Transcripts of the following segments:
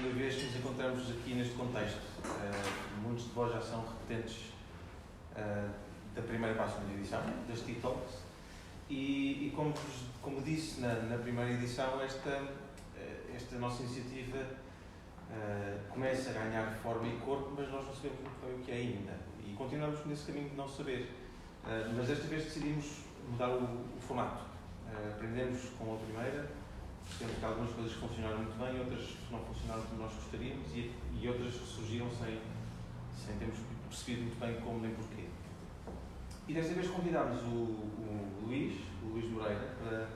segunda vez que nos encontramos aqui neste contexto. Muitos de vós já são repetentes da primeira página de edição, das TikToks, e como disse na primeira edição, esta nossa iniciativa começa a ganhar forma e corpo, mas nós não sabemos muito bem o que é ainda, e continuamos nesse caminho de não saber. Mas desta vez decidimos mudar o formato. Aprendemos com a primeira, percebemos que algumas coisas funcionaram muito bem, outras não funcionaram como nós gostaríamos, e outras surgiram sem termos percebido muito bem como nem porquê. E desta vez convidámos o Luís Moreira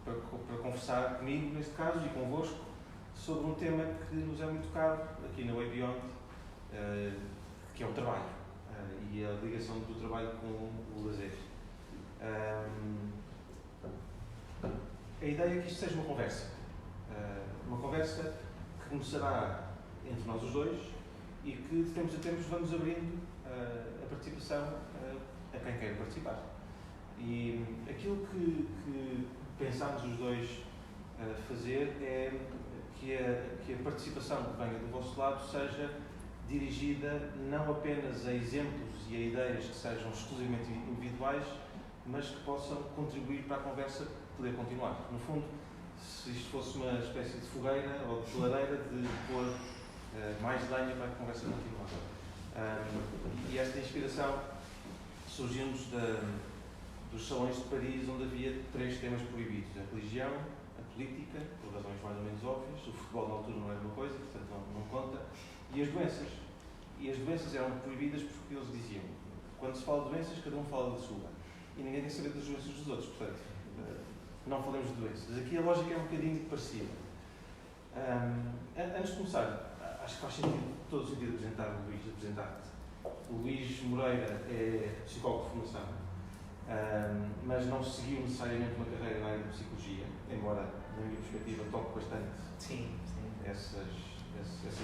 para conversar comigo, neste caso, e convosco, sobre um tema que nos é muito caro aqui na Way Beyond, que é o trabalho e a ligação do trabalho com o lazer. A ideia é que isto seja uma conversa que começará entre nós os dois e que de tempos a tempos vamos abrindo a participação a quem quer participar. E aquilo que pensámos os dois fazer é que a participação que venha do vosso lado seja dirigida não apenas a exemplos e a ideias que sejam exclusivamente individuais, mas que possam contribuir para a conversa poder continuar. No fundo, se isto fosse uma espécie de fogueira ou de lareira, de pôr mais lenha para a conversa continuar. E esta inspiração surgiu-nos dos salões de Paris, onde havia 3 temas proibidos: a religião, a política, por razões mais ou menos óbvias, o futebol na altura não era uma coisa, portanto não conta, e as doenças. E as doenças eram proibidas porque eles diziam: quando se fala de doenças, cada um fala da sua, e ninguém tem que saber das doenças dos outros, portanto, não falemos de doenças. Aqui a lógica é um bocadinho parecida. Antes de começar, acho que faz todo o sentido apresentar-te. O Luís Moreira é psicólogo de formação, mas não seguiu necessariamente uma carreira na área de psicologia, embora, na minha perspectiva, toque bastante essas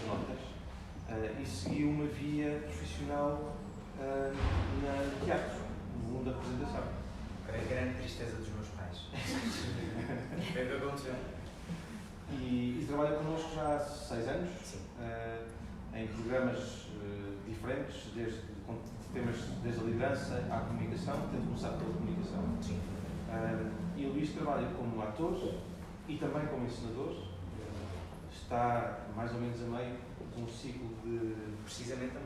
notas, e seguiu uma via profissional no teatro, no mundo da representação. A grande tristeza dos meus pais. Foi o que aconteceu. E trabalha connosco já há 6 anos, em programas diferentes, desde temas desde a liderança à comunicação, tendo começado pela comunicação. Sim. E o Luís trabalha como ator e também como encenador. Está mais ou menos a meio de um ciclo de... Precisamente a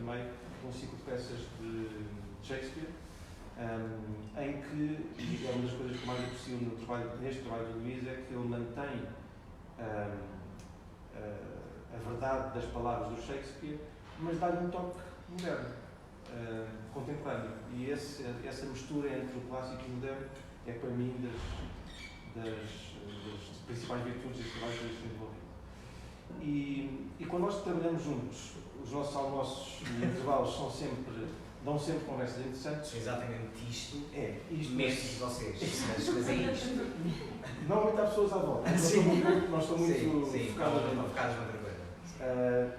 meio de um ciclo de peças de Shakespeare, em que, e é uma das coisas que mais aprecio neste trabalho do Luís, é que ele mantém a verdade das palavras do Shakespeare, mas dá-lhe um toque moderno, contemporâneo. E essa mistura entre o clássico e o moderno é, para mim, das principais virtudes deste trabalho que eu tenho desenvolvido. E quando nós trabalhamos juntos, os nossos almoços e intervalos dão sempre conversas interessantes. Exatamente isto. É isto. Menos de vocês, mas é isto. Normalmente há pessoas à volta. Nós estamos muito focados na outra coisa.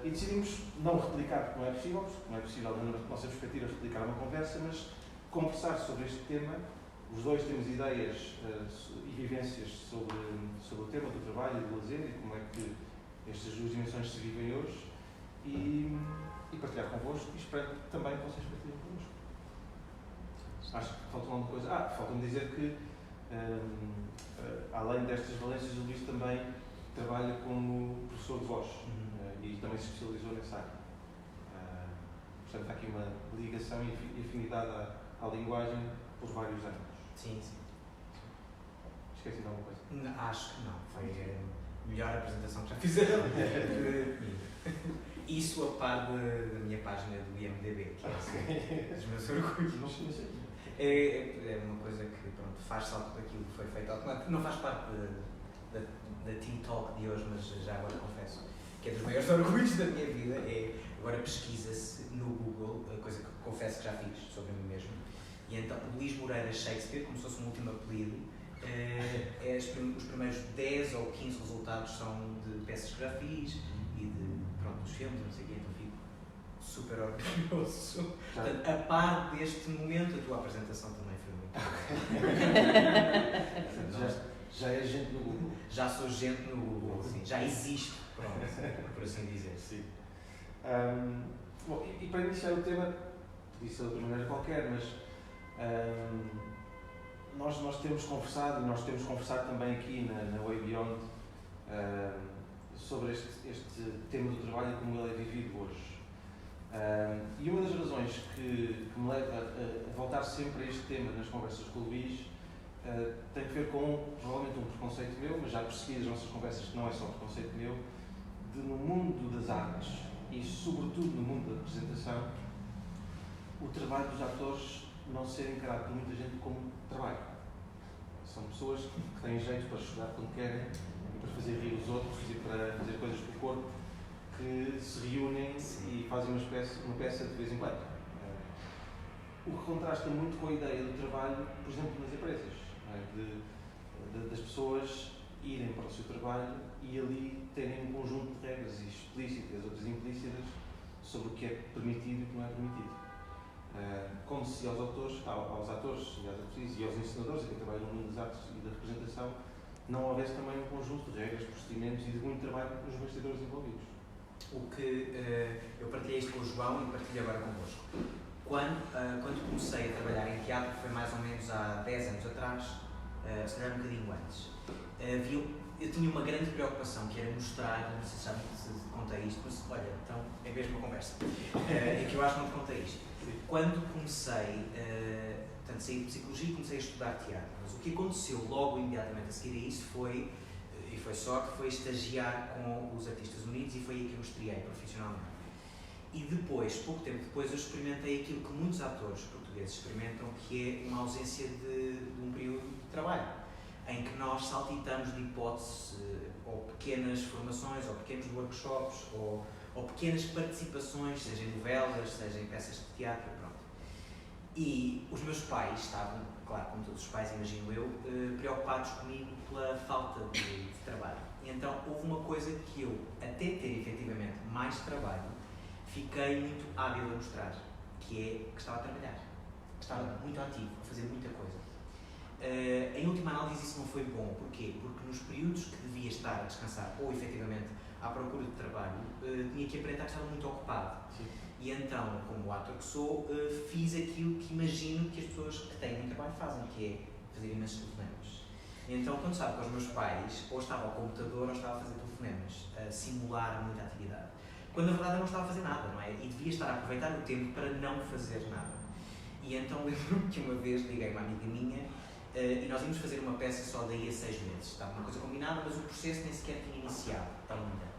E decidimos não replicar, porque não é possível, da nossa perspectiva, replicar uma conversa, mas conversar sobre este tema. Os dois temos ideias e vivências sobre o tema do trabalho e do lazer e como é que estas 2 dimensões se vivem hoje, e partilhar convosco, e espero também que vocês partilhem connosco. Acho que falta uma coisa. Falta-me dizer que, além destas valências, o Luís também trabalha como professor de voz e também se especializou nessa área. Portanto, há aqui uma ligação e afinidade à linguagem por vários anos. Sim. Esqueci de alguma coisa? Acho que não. Foi a melhor apresentação que já fizeram. Isso a par da minha página do IMDb, que é dos meus orgulhos. É uma coisa que, pronto, faz salto daquilo que foi feito automaticamente. Não faz parte da TikTok de hoje, mas já agora confesso que é dos maiores orgulhos da minha vida. Agora pesquisa-se no Google, coisa que confesso que já fiz sobre mim mesmo. E então, Luís Moreira Shakespeare, como se fosse um último apelido, os primeiros 10 ou 15 resultados são de peças de grafis e dos filmes, não sei o quê, então fico super orgulhoso. Portanto, a par deste momento, a tua apresentação também foi muito boa. Já é gente no Google. Já sou gente no Google, sim, já existe. Pronto. Sim. Bom, e para iniciar o tema, disse de outra maneira qualquer, mas nós temos conversado, e nós temos conversado também aqui na Way Beyond, sobre este tema do trabalho e como ele é vivido hoje. E uma das razões que me leva a voltar sempre a este tema nas conversas com o Luís tem a ver com, provavelmente, um preconceito meu, mas já percebi das nossas conversas que não é só um preconceito meu, de no mundo das artes e sobretudo no mundo da representação, o trabalho dos atores não ser encarado por muita gente como trabalho. São pessoas que têm jeito para estudar quando querem e para fazer rir os outros e para fazer coisas com o corpo, que se reúnem e fazem uma peça de vez em quando. O que contrasta muito com a ideia do trabalho, por exemplo, nas empresas, das pessoas irem para o seu trabalho e ali terem um conjunto de regras explícitas, outras implícitas, sobre o que é permitido e o que não é permitido. Como se aos atores e às atrizes e aos ensinadores que trabalham no mundo das artes e da representação não houvesse também um conjunto de regras, procedimentos e de muito trabalho nos bastidores envolvidos. O que eu partilhei isto com o João e partilho agora convosco. Quando comecei a trabalhar em teatro, foi mais ou menos há 10 anos atrás, se calhar um bocadinho antes, eu tinha uma grande preocupação, que era mostrar, não sei se já te contei isto, mas olha, então é mesmo uma conversa, é que eu acho que não te contei isto. Quando comecei, portanto, saí de psicologia e comecei a estudar teatro, mas o que aconteceu logo imediatamente a seguir a isso foi, e foi sorte, foi estagiar com os Artistas Unidos e foi aí que eu estreiei profissionalmente. E depois, pouco tempo depois, eu experimentei aquilo que muitos atores portugueses experimentam, que é uma ausência de um período de trabalho, em que nós saltitamos de hipóteses, ou pequenas formações, ou pequenos workshops, ou pequenas participações, seja em novelas, seja em peças de teatro, pronto. E os meus pais estavam, claro, como todos os pais, imagino eu, preocupados comigo pela falta de trabalho. E então houve uma coisa que eu, até ter efetivamente mais trabalho, fiquei muito hábil a mostrar, que é que estava a trabalhar, que estava muito ativo, a fazer muita coisa. Em última análise isso não foi bom. Porquê? Porque nos períodos que devia estar a descansar ou efetivamente à procura de trabalho, tinha que aparentar que estava muito ocupado. Sim. E então, como ator que sou, fiz aquilo que imagino que as pessoas que têm muito trabalho fazem, que é fazer imensos telefonemas. E então, quando sabe com os meus pais, ou estava ao computador ou estava a fazer telefonemas, a simular muita atividade. Quando na verdade eu não estava a fazer nada, não é? E devia estar a aproveitar o tempo para não fazer nada. E então lembro-me que uma vez liguei uma amiga minha e nós íamos fazer uma peça só daí a 6 meses. Estava uma coisa combinada, mas o processo nem sequer tinha iniciado ainda.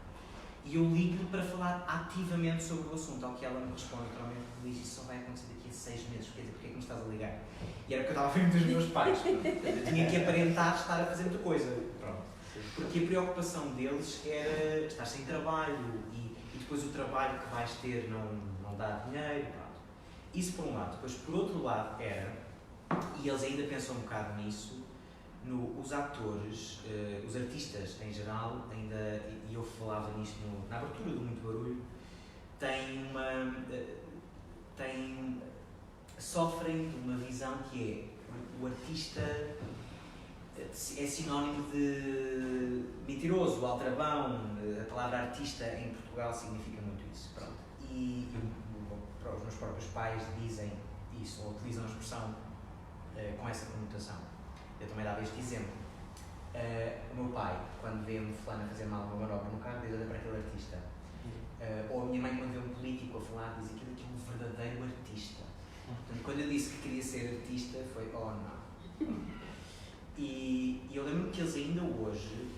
E eu ligo-lhe para falar ativamente sobre o assunto, ao que ela me responde naturalmente: Luís, isso só vai acontecer daqui a 6 meses, quer dizer, porque é que me estás a ligar? E era porque eu estava a frente dos meus pais. Eu tinha que aparentar estar a fazer muita coisa. Pronto. Porque a preocupação deles era estar sem trabalho e depois o trabalho que vais ter não dá dinheiro. Pronto. Isso por um lado. Depois, por outro lado, era, e eles ainda pensam um bocado nisso, os atores, os artistas em geral, ainda, e eu falava nisto na abertura do Muito Barulho, sofrem de uma visão que é: o artista é sinónimo de mentiroso, aldrabão. A palavra artista em Portugal significa muito isso. Pronto. E os meus próprios pais dizem isso, ou utilizam a expressão com essa conotação. Eu também dava este exemplo. O meu pai, quando vê um fulano a fazer mal uma manobra no carro, diz: olha para aquele artista. Ou a minha mãe, quando vê um político a falar, diz: aquilo aqui é um verdadeiro artista. Portanto, quando eu disse que queria ser artista, foi: oh não. E eu lembro-me que eles ainda hoje,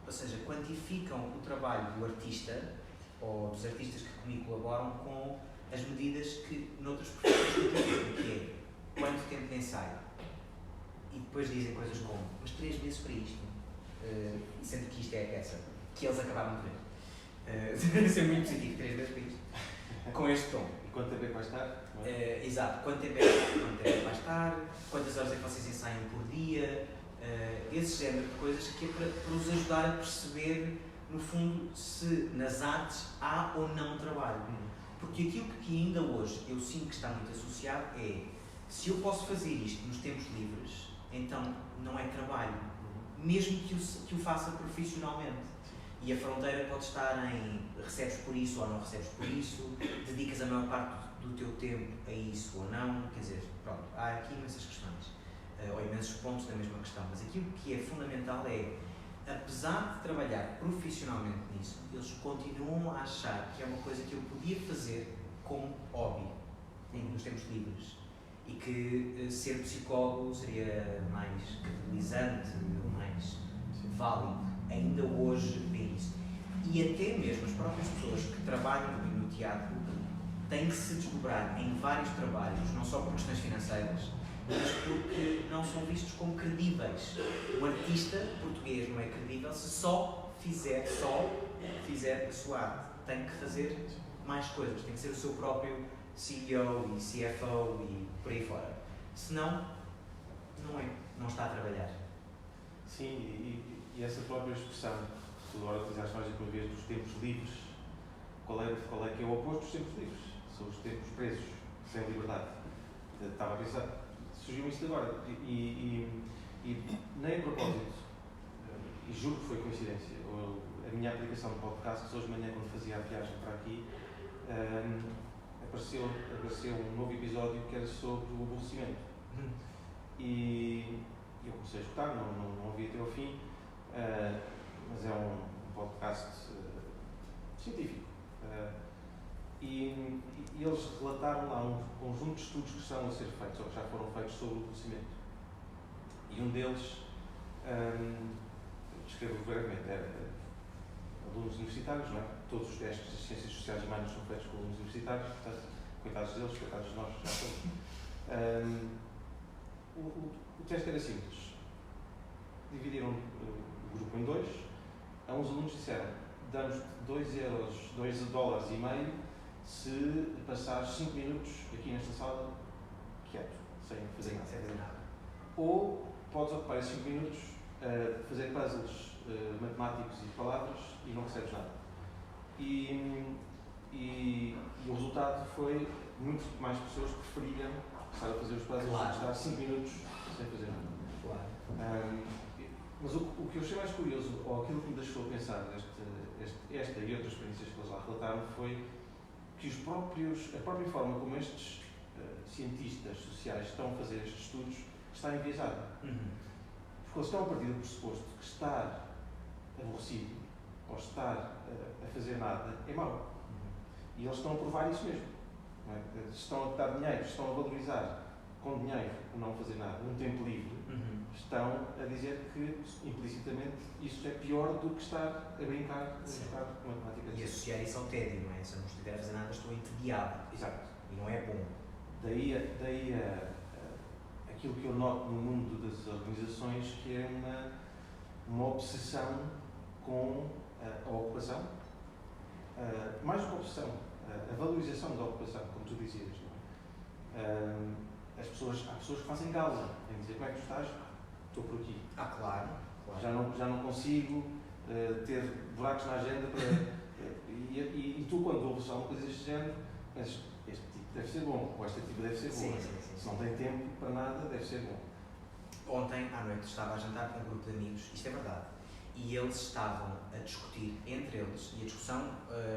ou seja, quantificam o trabalho do artista, ou dos artistas que comigo colaboram, com as medidas que noutras profissões têm, que é quanto tempo de ensaio. E depois dizem coisas como: mas 3 meses para isto, sendo que isto é a peça que eles acabaram de ver. Isso é muito positivo, 3 meses para isto, com este tom. E quanto tempo é que vai estar? Exato, quanto tempo é que vai estar, quantas horas é que vocês ensaiam por dia, esse género de coisas, que é para os ajudar a perceber, no fundo, se nas artes há ou não trabalho. Porque aquilo que ainda hoje eu sinto que está muito associado é: se eu posso fazer isto nos tempos livres, então não é trabalho, mesmo que o faça profissionalmente. E a fronteira pode estar em recebes por isso ou não recebes por isso, dedicas a maior parte do teu tempo a isso ou não, quer dizer, pronto, há aqui imensas questões, ou imensos pontos da mesma questão, mas aquilo que é fundamental é, apesar de trabalhar profissionalmente nisso, eles continuam a achar que é uma coisa que eu podia fazer como hobby, nos tempos livres, e que ser psicólogo seria mais credibilizante, mais válido. Ainda hoje vê isso. E até mesmo as próprias pessoas que trabalham no teatro têm que se desdobrar em vários trabalhos, não só por questões financeiras, mas porque não são vistos como credíveis. O artista português não é credível se só fizer a sua arte. Tem que fazer mais coisas, tem que ser o seu próprio CEO e CFO e por aí fora. Senão, não está a trabalhar. Sim, e essa própria expressão que tu agora utilizaste mais uma vez dos tempos livres, qual é que é o oposto dos tempos livres? São os tempos presos, sem liberdade. Estava a pensar, surgiu isto agora, e nem a propósito, e juro que foi coincidência, a minha aplicação de podcast, hoje de manhã, quando fazia a viagem para aqui, apareceu um novo episódio que era sobre o aborrecimento. E eu comecei a escutar, não ouvi até ao fim, mas é um podcast científico. E eles relataram lá um conjunto de estudos que estão a ser feitos, ou que já foram feitos sobre o aborrecimento. E um deles, descrevo brevemente, era alunos universitários, não é? Todos os testes de ciências sociais e humanas são feitos por alunos universitários, portanto, coitados deles, coitados de nós, já somos. O teste era simples. Dividiram o grupo em dois. A uns alunos disseram: damos $2,5 se passares 5 minutos aqui nesta sala quieto, sem fazer nada. Ou podes ocupar esses 5 minutos a fazer puzzles matemáticos e de palavras e não recebes nada. E o resultado foi muito mais pessoas que preferiam estar a fazer os puzzles do que estar 5 minutos sem fazer nada. Claro. Mas o que eu achei mais curioso, ou aquilo que me deixou a pensar esta e outras experiências que eles lá relataram, foi que a própria forma como estes cientistas sociais estão a fazer estes estudos está enviesada. Porque eles estão a partir do pressuposto que estar aborrecido ou estar a fazer nada é mau. E eles estão a provar isso mesmo. Não é? Estão a dar dinheiro, estão a valorizar com dinheiro o não fazer nada, um tempo livre. Estão a dizer que, implicitamente, isso é pior do que estar a brincar com matemáticas. E associar isso ao tédio, não é? Se eu não estiver a fazer nada, estou entediado. Exato. E não é bom. Daí aquilo que eu noto no mundo das organizações, que é uma obsessão com a ocupação, mais do que a obsessão, a valorização da ocupação, como tu dizias. Não é? Há pessoas que fazem gala em dizer: como é que tu estás? Estou por aqui. Claro. Já não consigo ter buracos na agenda e tu, quando ouves alguma coisa deste género, pensas: este tipo deve ser bom, ou esta tipo deve ser boa. Sim. Se não tem tempo para nada, deve ser bom. Ontem à noite estava a jantar com um grupo de amigos, isto é verdade, e eles estavam a discutir entre eles, e a discussão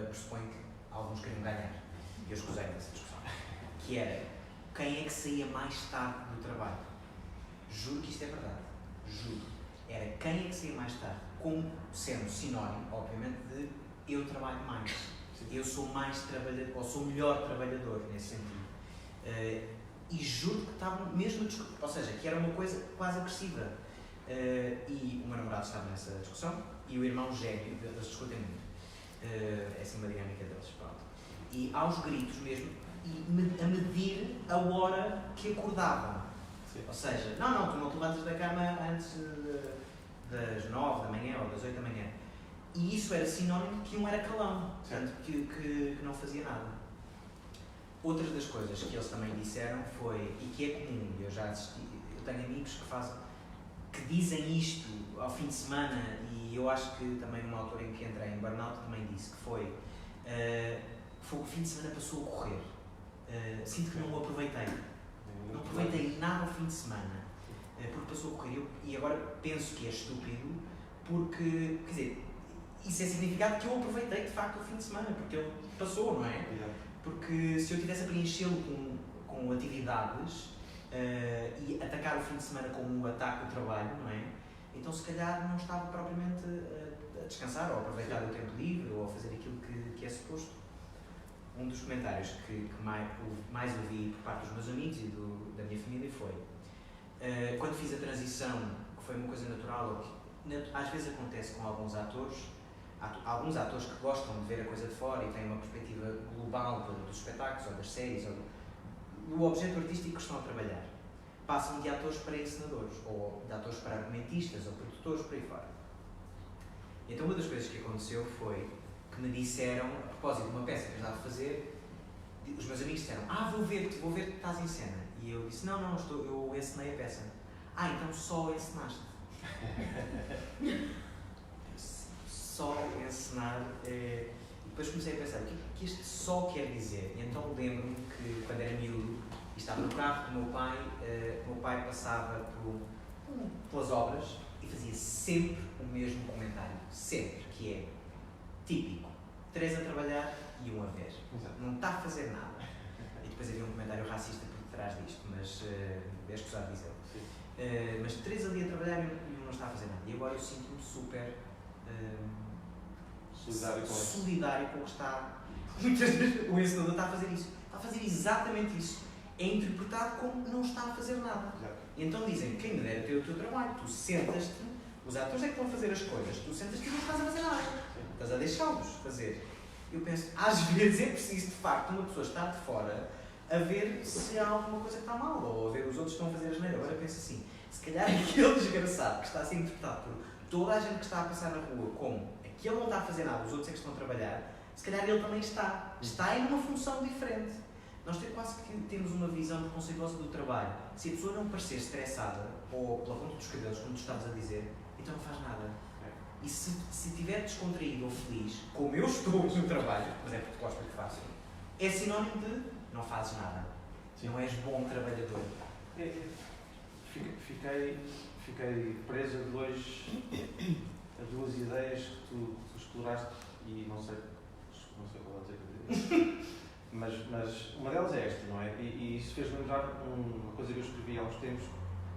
pressupõe que alguns queriam ganhar, e eu escusei dessa discussão, que era quem é que saía mais tarde do trabalho. Juro que isto é verdade, juro. Era quem é que saía mais tarde, como sendo sinónimo, obviamente, de eu trabalho mais, eu sou mais trabalhador, ou sou melhor trabalhador, nesse sentido. E juro que estavam mesmo a discutir, ou seja, que era uma coisa quase agressiva. E o meu namorado estava nessa discussão, e o irmão gêmeo, eles discutem muito. É assim uma dinâmica deles, pronto. E aos gritos mesmo, e a medir a hora que acordavam. Sim. Ou seja, não, tu não te levantas da cama antes das 9 da manhã ou das 8 da manhã. E isso era sinónimo de que um era calão, portanto, que não fazia nada. Outras das coisas que eles também disseram foi, e que é comum, eu já assisti, eu tenho amigos que dizem isto ao fim de semana, e eu acho que também numa altura em que entrei em burnout também disse, que foi o fim de semana passou a correr. Sinto que não o aproveitei. Não aproveitei nada ao fim de semana, porque passou a correr. E agora penso que é estúpido, porque, quer dizer, isso é significado que eu aproveitei de facto o fim de semana, porque ele passou, não é? Porque se eu tivesse a preenchê-lo com atividades e atacar o fim de semana como um ataque ao trabalho, não é? Então se calhar não estava propriamente a descansar ou a aproveitar o tempo livre ou a fazer aquilo que é suposto. Um dos comentários que mais ouvi por parte dos meus amigos e da minha família foi quando fiz a transição, que foi uma coisa natural, que às vezes acontece com alguns atores que gostam de ver a coisa de fora e têm uma perspectiva global dos espetáculos ou das séries ou do objeto artístico que estão a trabalhar. Passam de atores para encenadores, ou de atores para argumentistas ou produtores, por aí fora. Então uma das coisas que aconteceu foi que me disseram, a propósito de uma peça que eu estava a fazer, os meus amigos disseram, vou ver que estás em cena. E eu disse, não, eu encenei a peça. Então só encenaste. Só encenar. E depois comecei a pensar, o que este só quer dizer? E então lembro-me que quando era miúdo, e estava no carro com o meu pai passava pelas obras e fazia sempre o mesmo comentário. Sempre, que é típico. 3 a trabalhar e 1 a ver. Exato. Não está a fazer nada. E depois havia um comentário racista por trás disto, mas é escusado dizer. Mas 3 ali a trabalhar e 1 não está a fazer nada. E agora eu sinto-me super solidário com o que está. Muitas vezes o encenador está a fazer isso. Está a fazer exatamente isso. É interpretado como não está a fazer nada. E então dizem, quem me dera ter o teu trabalho, tu sentas-te, os atores é que vão fazer as coisas, tu sentas-te e não estás a fazer nada. Estás a deixá-los fazer. Eu penso, às vezes é preciso de facto uma pessoa estar de fora a ver se há alguma coisa que está mal, ou a ver os outros que estão a fazer a geneira. Agora eu penso assim, se calhar aquele desgraçado que está a ser interpretado por toda a gente que está a passar na rua, como aquele não está a fazer nada, os outros é que estão a trabalhar, se calhar ele também está em uma função diferente. Nós quase que temos uma visão preconceituosa do trabalho. Se a pessoa não parecer estressada, ou pela ponta dos cabelos, como tu estavas a dizer, então não faz nada. E se estiver descontraído ou feliz, como eu estou no trabalho, mas é porque gosto do que faço, é sinónimo de não fazes nada. Sim. Não és bom trabalhador. Fiquei preso a duas ideias que tu exploraste e não sei qual é a dizer. Mas uma delas é esta, não é? E isso fez-me lembrar uma coisa que eu escrevi há uns tempos,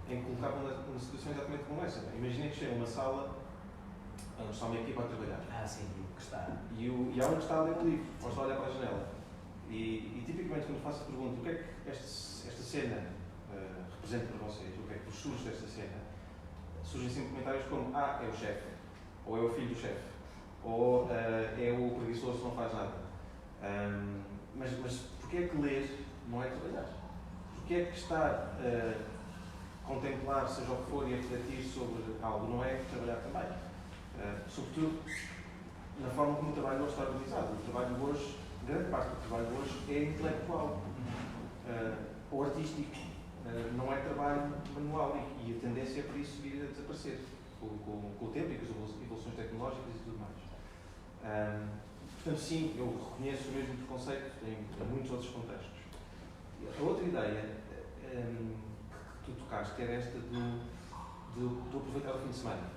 em que colocava numa situação exatamente como essa. Imaginem que chega a uma sala onde está uma equipa a trabalhar. Sim, que está. E há um que está a ler um livro, ou está a olhar para a janela. E tipicamente quando faço a pergunta, o que é que esta cena representa para vocês? O que é que vos surge desta cena? Surgem sempre comentários como, é o chefe, ou é o filho do chefe, ou é o preguiçoso que não faz nada. Mas porquê é que ler não é trabalhar? Porquê é que estar a contemplar, seja o que for, e a refletir sobre algo não é trabalhar também? Sobretudo na forma como o trabalho hoje está organizado. O trabalho hoje, grande parte do trabalho hoje é intelectual ou artístico, não é trabalho manual e a tendência é para isso vir a desaparecer com o tempo e com as evoluções tecnológicas e tudo mais. Portanto, sim, eu reconheço o mesmo preconceito em muitos outros contextos. A outra ideia que tu tocaste, que era esta do aproveitar o fim de semana.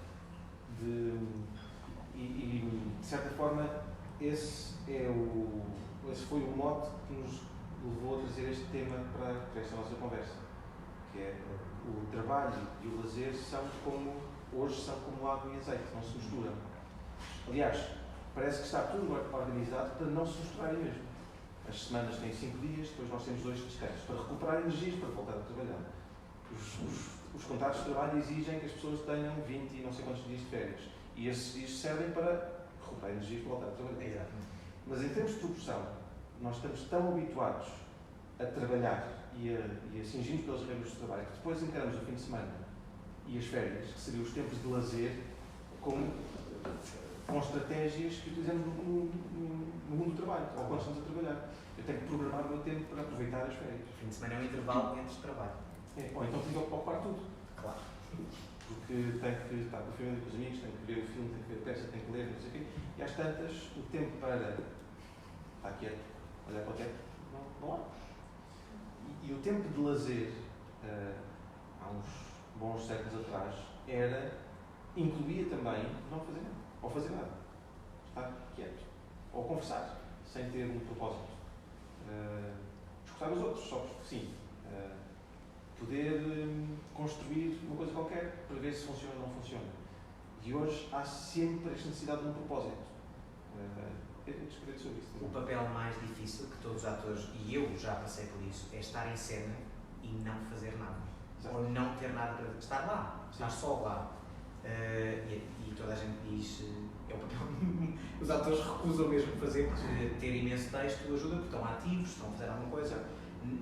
De certa forma, esse foi o mote que nos levou a trazer este tema para esta nossa conversa, que é o trabalho e o lazer hoje são como água e azeite, não se misturam. Aliás, parece que está tudo organizado para não se misturarem mesmo. As semanas têm 5 dias, depois nós temos 2 descansos, para recuperar energias para voltar a trabalhar. Os contratos de trabalho exigem que as pessoas tenham 20 e não sei quantos dias de férias. E esses dias servem para recuperar energias para voltar a trabalhar. Exatamente. Mas em termos de proporção, nós estamos tão habituados a trabalhar e a cingirmos pelas regras do trabalho, que depois encaramos o fim de semana e as férias, que seriam os tempos de lazer, com estratégias que utilizamos no mundo do trabalho, ou quando estamos a trabalhar. Eu tenho que programar o meu tempo para aproveitar as férias. O fim de semana é um intervalo entre trabalho. Ou então tenho que ocupar tudo. Claro. Porque tenho que estar com a família, com os amigos, tenho que ver o filme, tenho que ver a peça, tenho que ler, não sei o quê. E às tantas, o tempo para estar quieto, olhar para o teto, não há. E o tempo de lazer, há uns bons séculos atrás, incluía também não fazer nada, ou fazer nada. estar quieto. Ou conversar, sem ter um propósito. Escutar os outros, só porque sim. Poder construir uma coisa qualquer para ver se funciona ou não funciona. E hoje há sempre esta necessidade de um propósito. Eu discuti sobre isso. O papel mais difícil que todos os atores, e eu já passei por isso, é estar em cena e não fazer nada. Exato. Ou não ter nada para estar lá, estar só lá. E toda a gente diz, é o papel. Os atores recusam mesmo fazer, porque ter imenso texto ajuda, porque estão ativos, estão a fazer alguma coisa.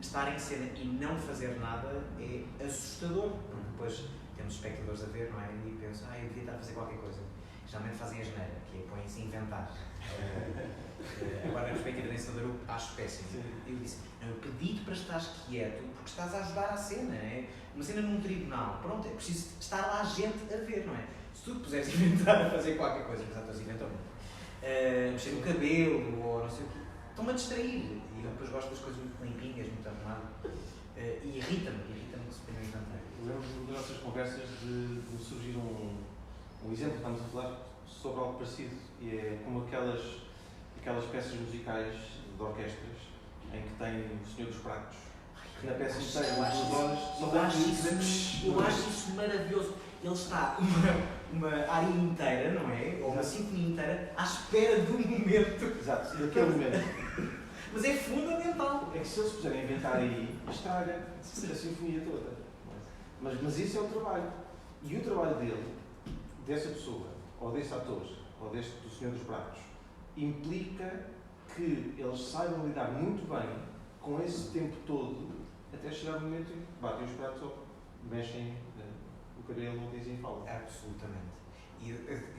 Estar em cena e não fazer nada é assustador, porque depois temos espectadores a ver, não é? E pensam, eu devia estar a fazer qualquer coisa. Geralmente fazem a geneira, que é põem-se a inventar. Agora, na perspectiva de ensinador, eu acho péssimo. Eu disse, eu pedi-te para estares quieto, porque estás a ajudar a cena. É uma cena num tribunal. Pronto, é preciso estar lá gente a ver, não é? Se tu te puseres a inventar a fazer qualquer coisa, os atores inventam, mexer no cabelo, ou não sei o quê, estão-me a distrair. E eu depois gosto das coisas muito limpinhas, muito arrumadas. E irrita-me que se ponham a inventar. Eu lembro das nossas conversas de surgir um exemplo, estamos a falar sobre algo parecido, e é como aquelas peças musicais de orquestras em que tem o Senhor dos Pratos, que na peça inteira, eu acho isso maravilhoso. Ele está uma área inteira, não é? Ou uma sinfonia inteira, à espera de um momento. Exato, daquele momento. Mas é fundamental. É que se eles puserem a inventar aí, estraga a sinfonia toda. Mas isso é o trabalho. E o trabalho dele, dessa pessoa, ou desse ator, ou do Senhor dos Pratos, implica que eles saibam lidar muito bem com esse tempo todo, até chegar o momento em que batem os pratos ou mexem o cabelo ou dizem fala. Absolutamente. E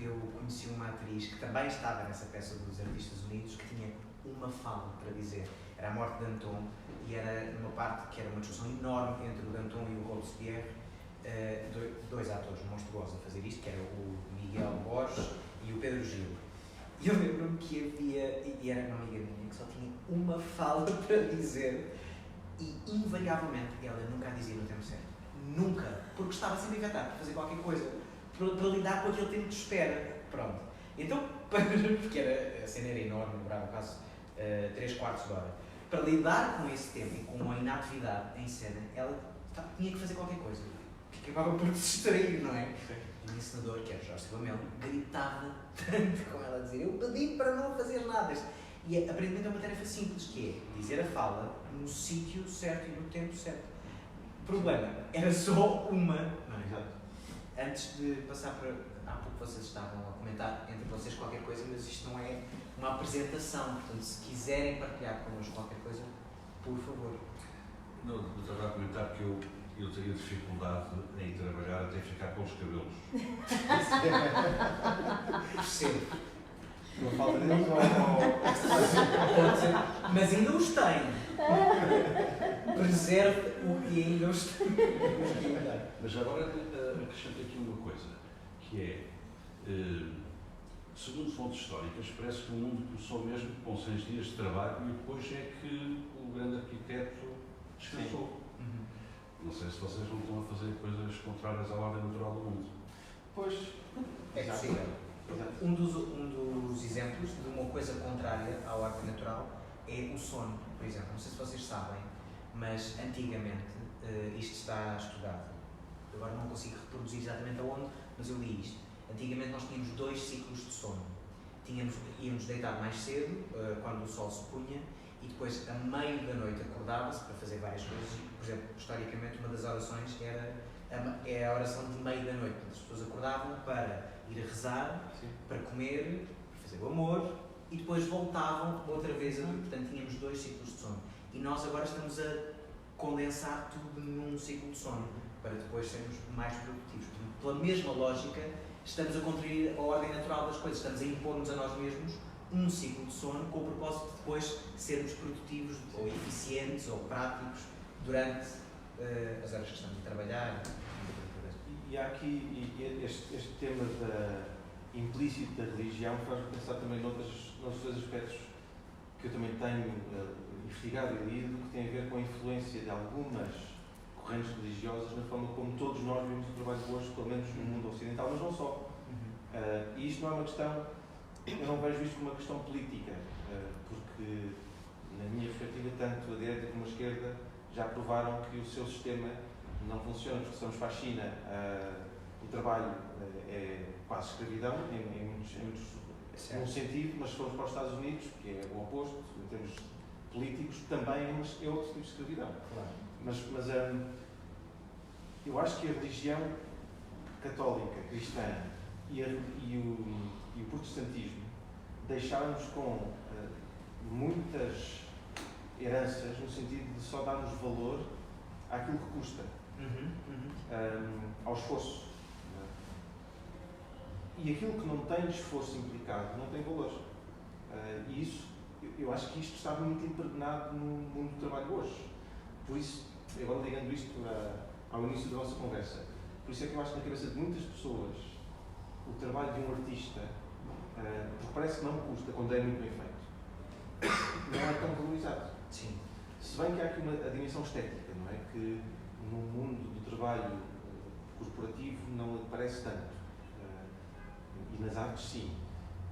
eu conheci uma atriz que também estava nessa peça dos Artistas Unidos, que tinha uma fala para dizer. Era a morte de Danton, e era numa parte que era uma discussão enorme entre o Danton e o Robespierre, dois atores monstruosos a fazer isto, que era o Miguel Borges e o Pedro Gil. E eu lembro-me que havia, e era uma amiga minha, que só tinha uma fala para dizer, e invariavelmente ela nunca a dizia no tempo certo. Nunca. Porque estava sempre a inventar, para fazer qualquer coisa, para lidar com aquele tempo de espera. Pronto. Então, porque a cena era enorme, demorava quase 3/4 de hora. Para lidar com esse tempo e com a inatividade em cena, ela tinha que fazer qualquer coisa. Que acabava por se distrair, não é? E o ensinador, que era Jorge Silva Melo, gritava tanto com ela a dizer: eu pedi para não fazer nada. E aparentemente é uma tarefa simples, que é dizer a fala no sítio certo e no tempo certo. O problema era só uma. Não é? Exato. Antes de passar para. Há pouco vocês estavam a comentar entre vocês qualquer coisa, mas isto não é uma apresentação. Portanto, se quiserem partilhar connosco qualquer coisa, por favor. Não, eu estava a comentar que eu teria dificuldade em trabalhar até ficar com os cabelos. Percebo. Não falta deles Mas ainda os tem. Preserve o que ainda os tem. Mas agora acrescento aqui uma coisa, que é, segundo fontes históricas, parece que o mundo começou mesmo com 6 dias de trabalho e depois é que o grande arquiteto descansou. Não sei se vocês não estão a fazer coisas contrárias à ordem natural do mundo. Pois, é possível. Um dos exemplos de uma coisa contrária à ordem natural é o sono, por exemplo. Não sei se vocês sabem, mas antigamente, isto está estudado, agora não consigo reproduzir exatamente aonde, mas eu li isto. Antigamente nós tínhamos 2 ciclos de sono. Íamos deitar mais cedo, quando o sol se punha, e depois, a meio da noite, acordava-se para fazer várias coisas. Por exemplo, historicamente, uma das orações era a oração de meio da noite. As pessoas acordavam para ir rezar, sim, para comer, para fazer o amor, e depois voltavam outra vez a dormir. Portanto, tínhamos 2 ciclos de sono. E nós agora estamos a condensar tudo num ciclo de sono, para depois sermos mais produtivos. Portanto, pela mesma lógica, estamos a contrair a ordem natural das coisas. Estamos a impor-nos a nós mesmos um ciclo de sono com o propósito de depois sermos produtivos, ou eficientes, ou práticos, durante as horas que estamos a trabalhar. E há aqui este tema implícito da religião faz-me pensar também noutros dois aspectos que eu também tenho investigado e lido, que têm a ver com a influência de algumas correntes religiosas na forma como todos nós vemos o trabalho de hoje, pelo menos no mundo ocidental, mas não só. E isto não é uma questão eu não vejo isto como uma questão política, porque, na minha perspectiva, tanto a direita como a esquerda já provaram que o seu sistema não funciona. Porque se vamos para a China, o trabalho é quase escravidão, em muitos num sentido, mas se formos para os Estados Unidos, que é o oposto, em termos políticos, também é outro tipo de escravidão. Claro. Mas eu acho que a religião católica, cristã e o protestantismo deixaram-nos com muitas heranças, no sentido de só darmos valor àquilo que custa, ao esforço. E aquilo que não tem esforço implicado não tem valor. E isso, eu acho que isto está muito impregnado no mundo do trabalho hoje. Por isso, agora ligando isto ao início da nossa conversa, por isso é que eu acho que na cabeça de muitas pessoas o trabalho de um artista, porque parece que não custa quando é muito bem feito, não é tão valorizado. Sim. Se bem que há aqui a dimensão estética, não é? Que no mundo do trabalho corporativo não aparece tanto. E nas artes, sim.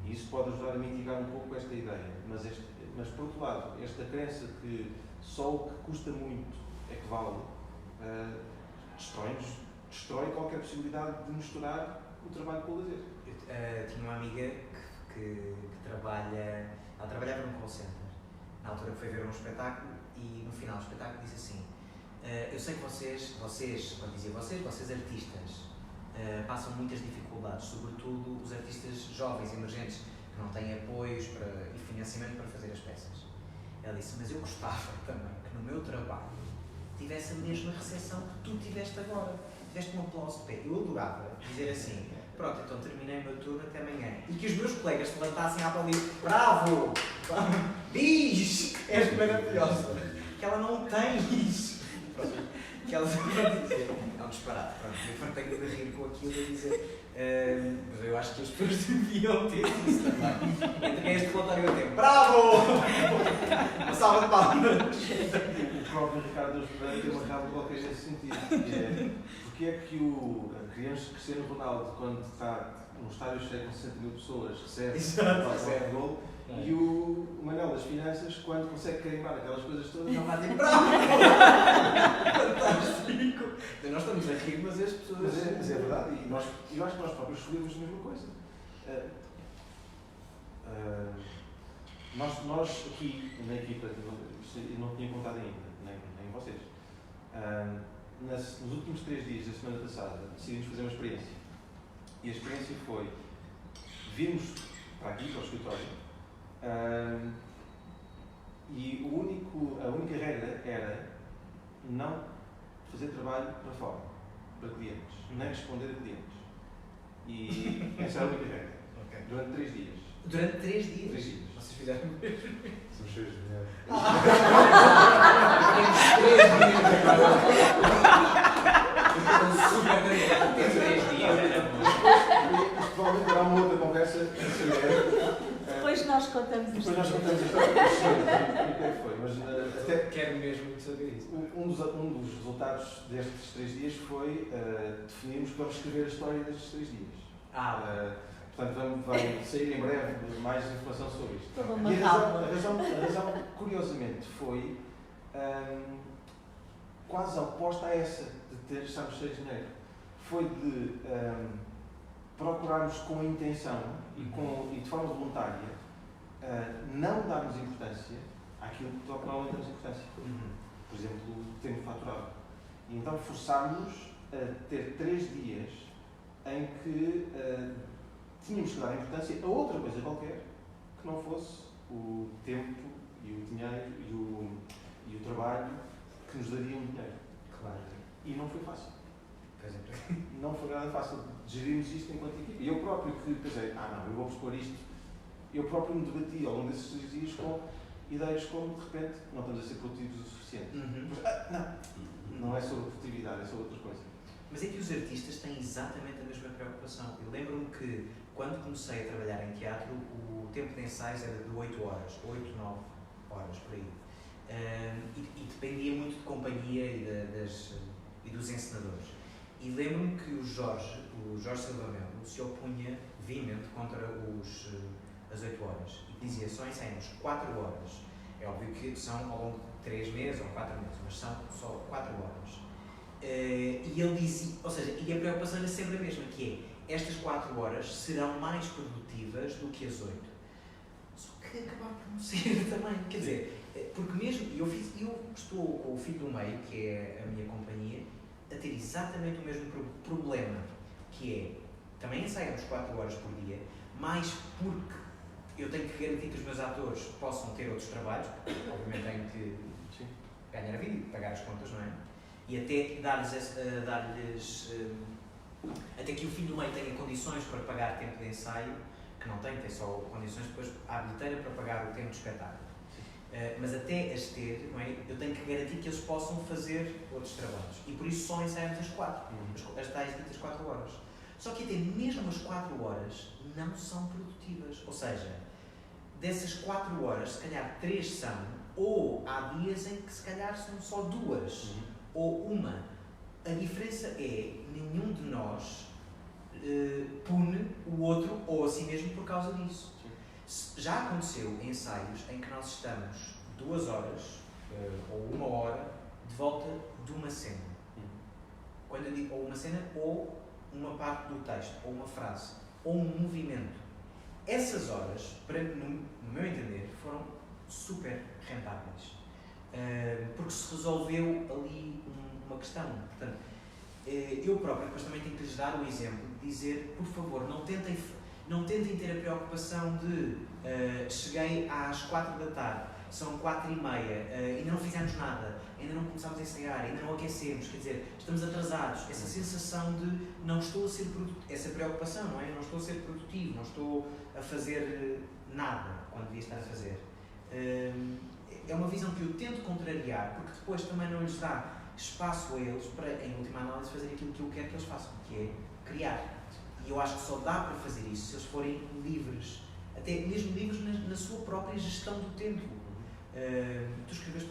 E isso pode ajudar a mitigar um pouco esta ideia. Mas por outro lado, esta crença que só o que custa muito é que vale, destrói qualquer possibilidade de misturar o trabalho com o lazer. Eu tinha uma amiga que ela trabalhava num call center. Na altura foi ver um espetáculo e no final do espetáculo disse assim: eu sei que vocês, quando dizia vocês artistas, passam muitas dificuldades, sobretudo os artistas jovens, emergentes, que não têm apoios e financiamento para fazer as peças. Ela disse: mas eu gostava também que no meu trabalho tivesse a mesma recepção que tu tiveste agora. Tiveste um aplauso de pé. Eu adorava dizer assim: pronto, então terminei o meu turno, até amanhã. E que os meus colegas se levantassem a aplaudir: bravo! Diz! És maravilhosa! Que ela não tem isso. Que ela vai dizer: é um disparate. Pronto, eu fartei-me de rir com aquilo e dizer: mas eu acho que as pessoas deviam ter isso também. Entreguei este relatório a tempo: bravo! Uma salva de palmas! O próprio Ricardo Pereira tem uma rábula qualquer nesse sentido. Porque é que a criança Cristiano Ronaldo, quando está num estádio cheio com 60 mil pessoas, recebe o gol, e o Manuel das Finanças, quando consegue carimbar aquelas coisas todas, não vai dizer bravo! Fantástico! Nós estamos a rir, mas as pessoas... Mas é verdade, e eu acho que nós próprios escolhemos a mesma coisa. Nós aqui, na equipa, eu não tinha contado ainda, nem vocês, nos últimos 3 dias da semana passada, decidimos fazer uma experiência. E a experiência foi virmos para aqui, para o escritório, e a única regra era não fazer trabalho para fora, para clientes, nem responder a clientes. E essa é a única regra. Okay. Durante 3 dias. Durante 3 dias? 3 dias. Vocês fizeram o mesmo? Somos cheios de dinheiro. Temos 3 dias. Isto provavelmente terá uma outra conversa Depois nós contamos a história. Foi, mas até quero mesmo saber isso. Um dos resultados destes 3 dias foi definirmos que vamos escrever a história destes 3 dias. Portanto, vai sair em breve mais informação sobre isto. E a razão, curiosamente, foi quase oposta a essa de estarmos cheios de dinheiro. Foi de procurarmos com intenção e de forma voluntária não darmos importância àquilo que normalmente damos importância. Por exemplo, o tempo faturado. E então forçámos-nos a ter 3 dias em que tínhamos que dar importância a outra coisa qualquer que não fosse o tempo e o dinheiro e o trabalho que nos dariam dinheiro. Claro. E não foi fácil. Por exemplo. Não foi nada fácil. Gerirmos isto enquanto equipe. E eu próprio que pensei, eu vou propor isto. Eu próprio me debati ao longo desses 3 dias com ideias como, de repente, não estamos a ser produtivos o suficiente. Não é sobre produtividade, é sobre outra coisa. Mas é que os artistas têm exatamente a mesma preocupação. Eu lembro-me que, quando comecei a trabalhar em teatro, o tempo de ensaios era de 8 horas, 8, 9 horas, por aí. E dependia muito de companhia e dos encenadores. E lembro-me que o Jorge Silva Melo se opunha veemente contra as 8 horas e dizia só ensaiamos 4 horas, é óbvio que são ao longo de 3 meses ou 4 meses, mas são só 4 horas. E ele dizia, ou seja, e a preocupação era sempre a mesma, que é, estas 4 horas serão mais produtivas do que as 8. Só que acabava por não ser também, quer dizer, porque mesmo, eu estou com o filho do meio, que é a minha companhia, a ter exatamente o mesmo problema, que é, também ensaiamos 4 horas por dia, mas porque eu tenho que garantir que os meus atores possam ter outros trabalhos, porque obviamente tenho que ganhar a vida e pagar as contas, não é? E até dar-lhes até que o filho do meio tenha condições para pagar tempo de ensaio, que não tem só condições depois à bilheteira para pagar o tempo de espetáculo. Mas até as ter, não é? Eu tenho que garantir que eles possam fazer outros trabalhos. E por isso só ensaiamos as 4, as tais ditas 4 horas. Só que até mesmo as 4 horas não são produtivas. Ou seja, dessas 4 horas, se calhar 3 são, ou há dias em que se calhar são só 2, ou uma. A diferença é, nenhum de nós pune o outro ou a si mesmo por causa disso. Já aconteceu ensaios em que nós estamos 2 horas ou 1 hora de volta de uma cena. Quando eu digo ou uma cena, ou uma parte do texto, ou uma frase, ou um movimento. Essas horas, no meu entender, foram super rentáveis. Porque se resolveu ali uma questão. Portanto, eu próprio depois também tenho que lhes dar o exemplo de dizer, por favor, não tentem ter a preocupação de cheguei às 4 da tarde, são 4h30, ainda não fizemos nada, ainda não começámos a ensaiar, ainda não aquecemos, quer dizer, estamos atrasados. Essa sensação de não estou a ser produtivo, essa preocupação, não é? Não estou a ser produtivo, não estou a fazer nada quando devia estar a fazer. É uma visão que eu tento contrariar, porque depois também não lhes dá espaço a eles para, em última análise, fazer aquilo que eu quero que eles façam, que é criar. E eu acho que só dá para fazer isso se eles forem livres, até mesmo livres na sua própria gestão do tempo. Tu escreveste,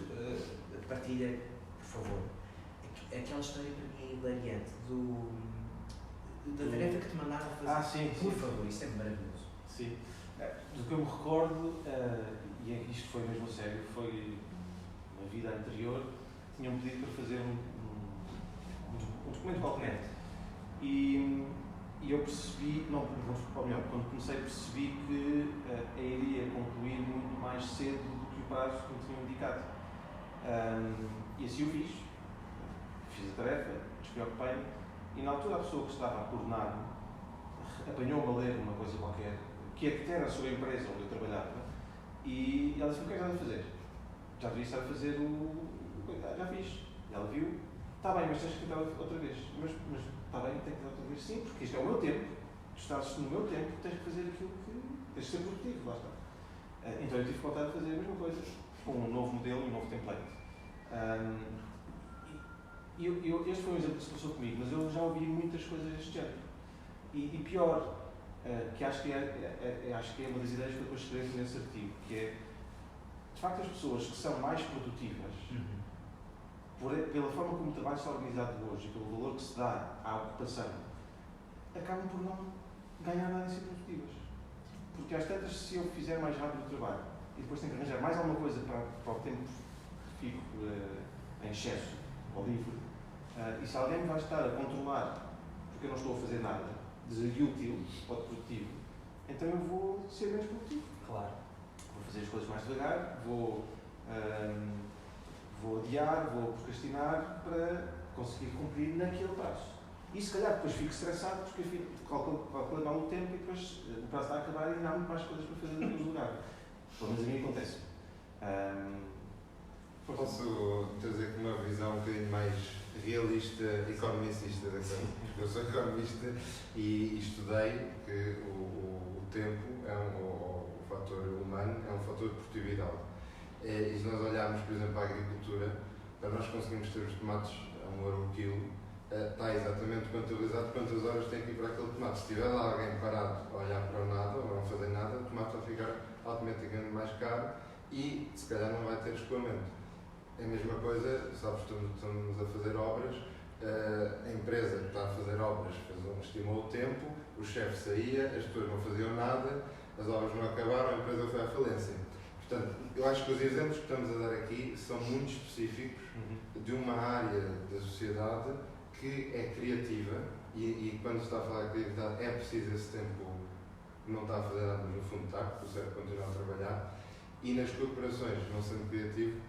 partilha, por favor, aquela história para mim é hilariante, da tarefa que te mandaram fazer. Sim, por favor, isso é maravilhoso. Sim. Do que eu me recordo, e é que isto foi mesmo a sério, foi na vida anterior, tinham pedido para fazer um documento qualquer. E eu percebi, ou melhor, quando comecei percebi que a iria concluir muito mais cedo do que o prazo que me tinham indicado. E assim o fiz a tarefa, despreocupei-me, e na altura a pessoa que estava a coordenar apanhou-me a ler uma coisa qualquer, que até era a sua empresa onde eu trabalhava, e ela disse: o que é que estás a fazer? Já devia estar a fazer já fiz. E ela viu: está bem, mas tens que tentar outra vez. Mas está bem, tenho que tentar outra vez. Sim, porque isto é o meu tempo. Tu estás no meu tempo, tens que fazer aquilo que tens de ser produtivo, lá está. Então eu tive vontade de fazer a mesma coisa, com um novo modelo e um novo template. Este foi um exemplo que se passou comigo, mas eu já ouvi muitas coisas deste género. E pior, que acho que é uma das ideias que eu depois escrevo nesse artigo, que é, de facto, as pessoas que são mais produtivas, pela forma como o trabalho está organizado hoje e pelo valor que se dá à ocupação, acabam por não ganhar nada em ser produtivas. Porque às tantas, se eu fizer mais rápido o trabalho e depois tenho que arranjar mais alguma coisa para o tempo que fico em excesso ou livre, e se alguém me vai estar a controlar porque eu não estou a fazer nada de útil ou de produtivo, então eu vou ser menos produtivo. Claro. Vou fazer as coisas mais devagar, vou adiar, vou procrastinar para conseguir cumprir naquele prazo. E se calhar depois fico estressado porque calculo mal o tempo e depois o prazo está a acabar e ainda há muito mais coisas para fazer naquele lugar. Pelo menos a mim acontece. Posso trazer uma visão um bocadinho mais realista, economicista da coisa. Eu sou economista e estudei que o tempo o fator humano é um fator de produtividade. E se nós olharmos, por exemplo, para a agricultura, para nós conseguirmos ter os tomates a €1 o quilo, está exatamente contabilizado quantas horas tem que ir para aquele tomate. Se tiver lá alguém parado a olhar para o nada ou não fazer nada, o tomate vai ficar automaticamente mais caro e se calhar não vai ter escoamento. É a mesma coisa, sabes, estamos a fazer obras, a empresa que está a fazer obras estimou o tempo, o chefe saía, as pessoas não faziam nada, as obras não acabaram, a empresa foi à falência. Portanto, eu acho que os exemplos que estamos a dar aqui são muito específicos de uma área da sociedade que é criativa e quando se está a falar de criatividade é preciso esse tempo que não está a fazer nada, mas no fundo está, porque o cérebro continua a trabalhar. E nas corporações, não sendo criativo,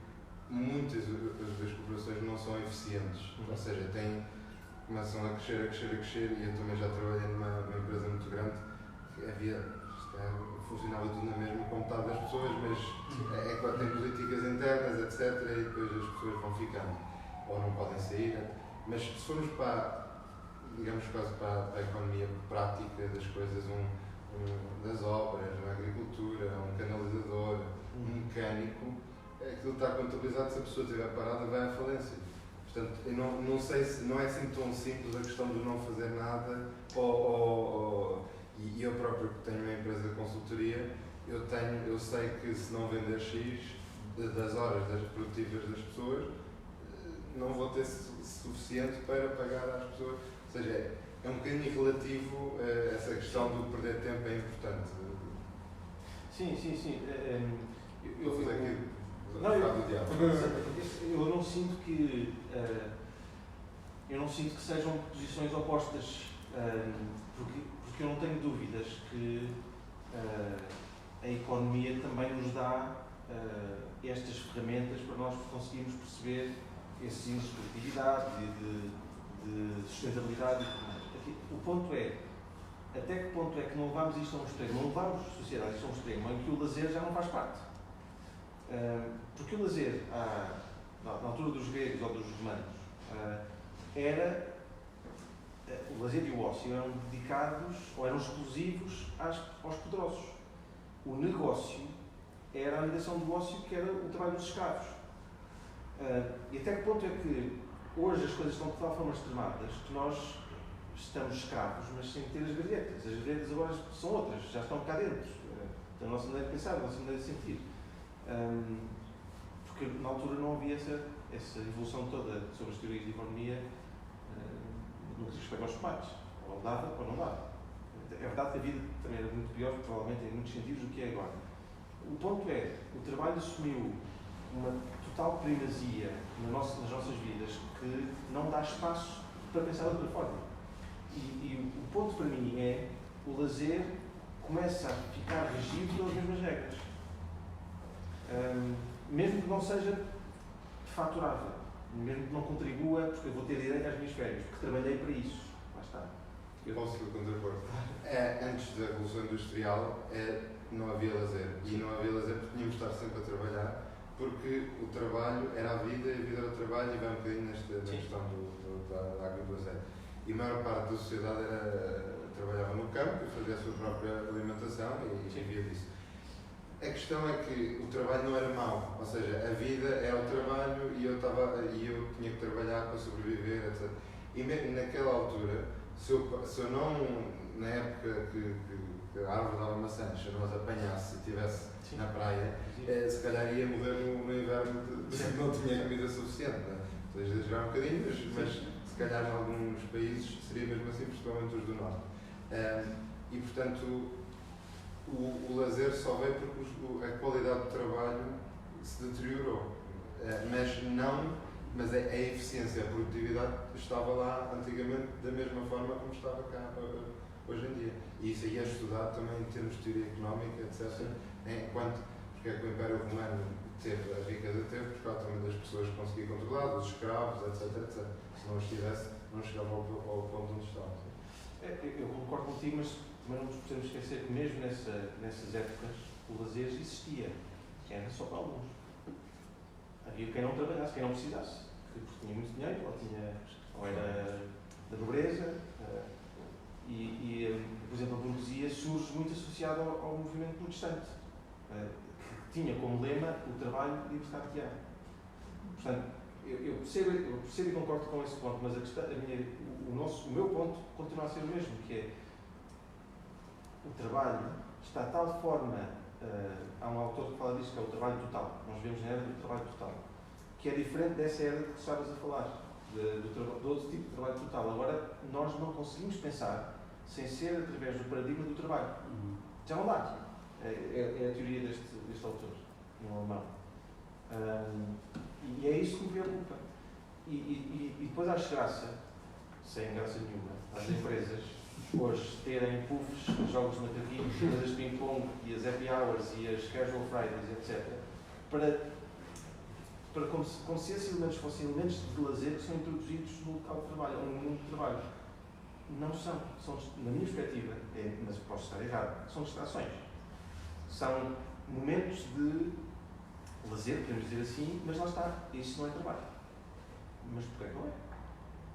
muitas das corporações não são eficientes, ou seja, começam a crescer, e eu também já trabalhei numa empresa muito grande que funcionava tudo na mesma com metade das pessoas, mas quando tem políticas internas, etc., e depois as pessoas vão ficando, ou não podem sair. Mas se formos digamos quase para a economia prática das coisas, das obras, uma agricultura, um canalizador, um mecânico, aquilo está contabilizado, se a pessoa estiver parada vai à falência. Portanto, eu não sei se não é assim tão simples a questão de não fazer nada, e eu próprio que tenho uma empresa de consultoria, eu sei que se não vender X das horas produtivas das pessoas, não vou ter suficiente para pagar às pessoas. Ou seja, é um bocadinho relativo essa questão do perder tempo é importante. Sim. Eu fiz aqui eu não sinto que sejam posições opostas, porque eu não tenho dúvidas que a economia também nos dá estas ferramentas para nós conseguirmos perceber esses índices de produtividade, de sustentabilidade e tudo mais. Aqui, o ponto é, até que ponto é que não levamos isto a um extremo, não levamos a sociedade a um extremo em que o lazer já não faz parte. Porque o lazer, na altura dos gregos ou dos romanos, o lazer e o ócio eram dedicados ou eram exclusivos aos poderosos. O negócio era a ligação do ócio, que era o trabalho dos escravos. E até que ponto é que hoje as coisas estão de tal forma extremadas que nós estamos escravos, mas sem ter as gretas. As gretas agora são outras, já estão cá dentro. Da nossa maneira de pensar, da nossa maneira de sentir. Porque na altura não havia essa evolução toda sobre as teorias de economia no que diz respeito aos tomates. Ou dava ou não dava. É verdade que a vida também era muito pior, provavelmente em muitos sentidos, do que é agora. O ponto é, o trabalho assumiu uma total primazia nas nossas vidas que não dá espaço para pensar de outra forma. E o ponto para mim é o lazer começa a ficar regido pelas mesmas regras. Mesmo que não seja faturável, mesmo que não contribua, porque eu vou ter direito às minhas férias, porque trabalhei para isso. Lá está. Eu posso contrapor. Antes da Revolução Industrial não havia lazer. E não havia lazer porque tínhamos de estar sempre a trabalhar, porque o trabalho era a vida e a vida era o trabalho, e vai um bocadinho na questão da agricultura. E a maior parte da sociedade trabalhava no campo e fazia a sua própria alimentação e vivia disso. A questão é que o trabalho não era mau, ou seja, a vida era o trabalho e eu tinha que trabalhar para sobreviver, etc. E naquela altura, se eu não, na época que a árvore dava maçãs, se eu não as apanhasse e estivesse na praia, se calhar ia morrer no inverno porque não tinha comida suficiente. Estou a exagerar um bocadinho, mas se calhar em alguns países seria mesmo assim, principalmente os do norte. E portanto, o lazer só veio porque a qualidade do trabalho se deteriorou. Mas a eficiência, a produtividade estava lá antigamente da mesma forma como estava cá hoje em dia. E isso aí é estudado também em termos de teoria económica, etc. Porque é que o Império Romano teve a riqueza teve, por causa também das pessoas que conseguia controlar, dos escravos, etc. Se não os tivesse, não chegava ao ponto onde estava. Eu concordo contigo, mas também não nos podemos esquecer que mesmo nessas épocas o lazer existia, que era só para alguns. Havia quem não trabalhasse, quem não precisasse, porque tinha muito dinheiro, ou era da nobreza, por exemplo, a burguesia surge muito associada ao movimento protestante, que tinha como lema o trabalho libertar-te-á. Portanto, eu percebo e concordo com esse ponto, mas o meu ponto continua a ser o mesmo, que é o trabalho está de tal forma, há um autor que fala disso, que é o trabalho total. Nós vivemos na era do trabalho total, que é diferente dessa era de que estavas a falar, do outro tipo de trabalho total. Agora, nós não conseguimos pensar sem ser através do paradigma do trabalho. Já não dá. É a teoria deste autor, um alemão. E é isso que me preocupa. E depois acho graça, sem graça nenhuma, às empresas hoje terem puffs, jogos de macaquinhos, coisas de ping-pong e as happy hours e as casual Fridays, etc. Para como se esses elementos fossem elementos de lazer que são introduzidos no local de trabalho, ou no mundo de trabalho. Não são, na minha perspectiva, mas posso estar errado, são distrações. São momentos de lazer, podemos dizer assim, mas lá está, isso não é trabalho. Mas porquê que não é?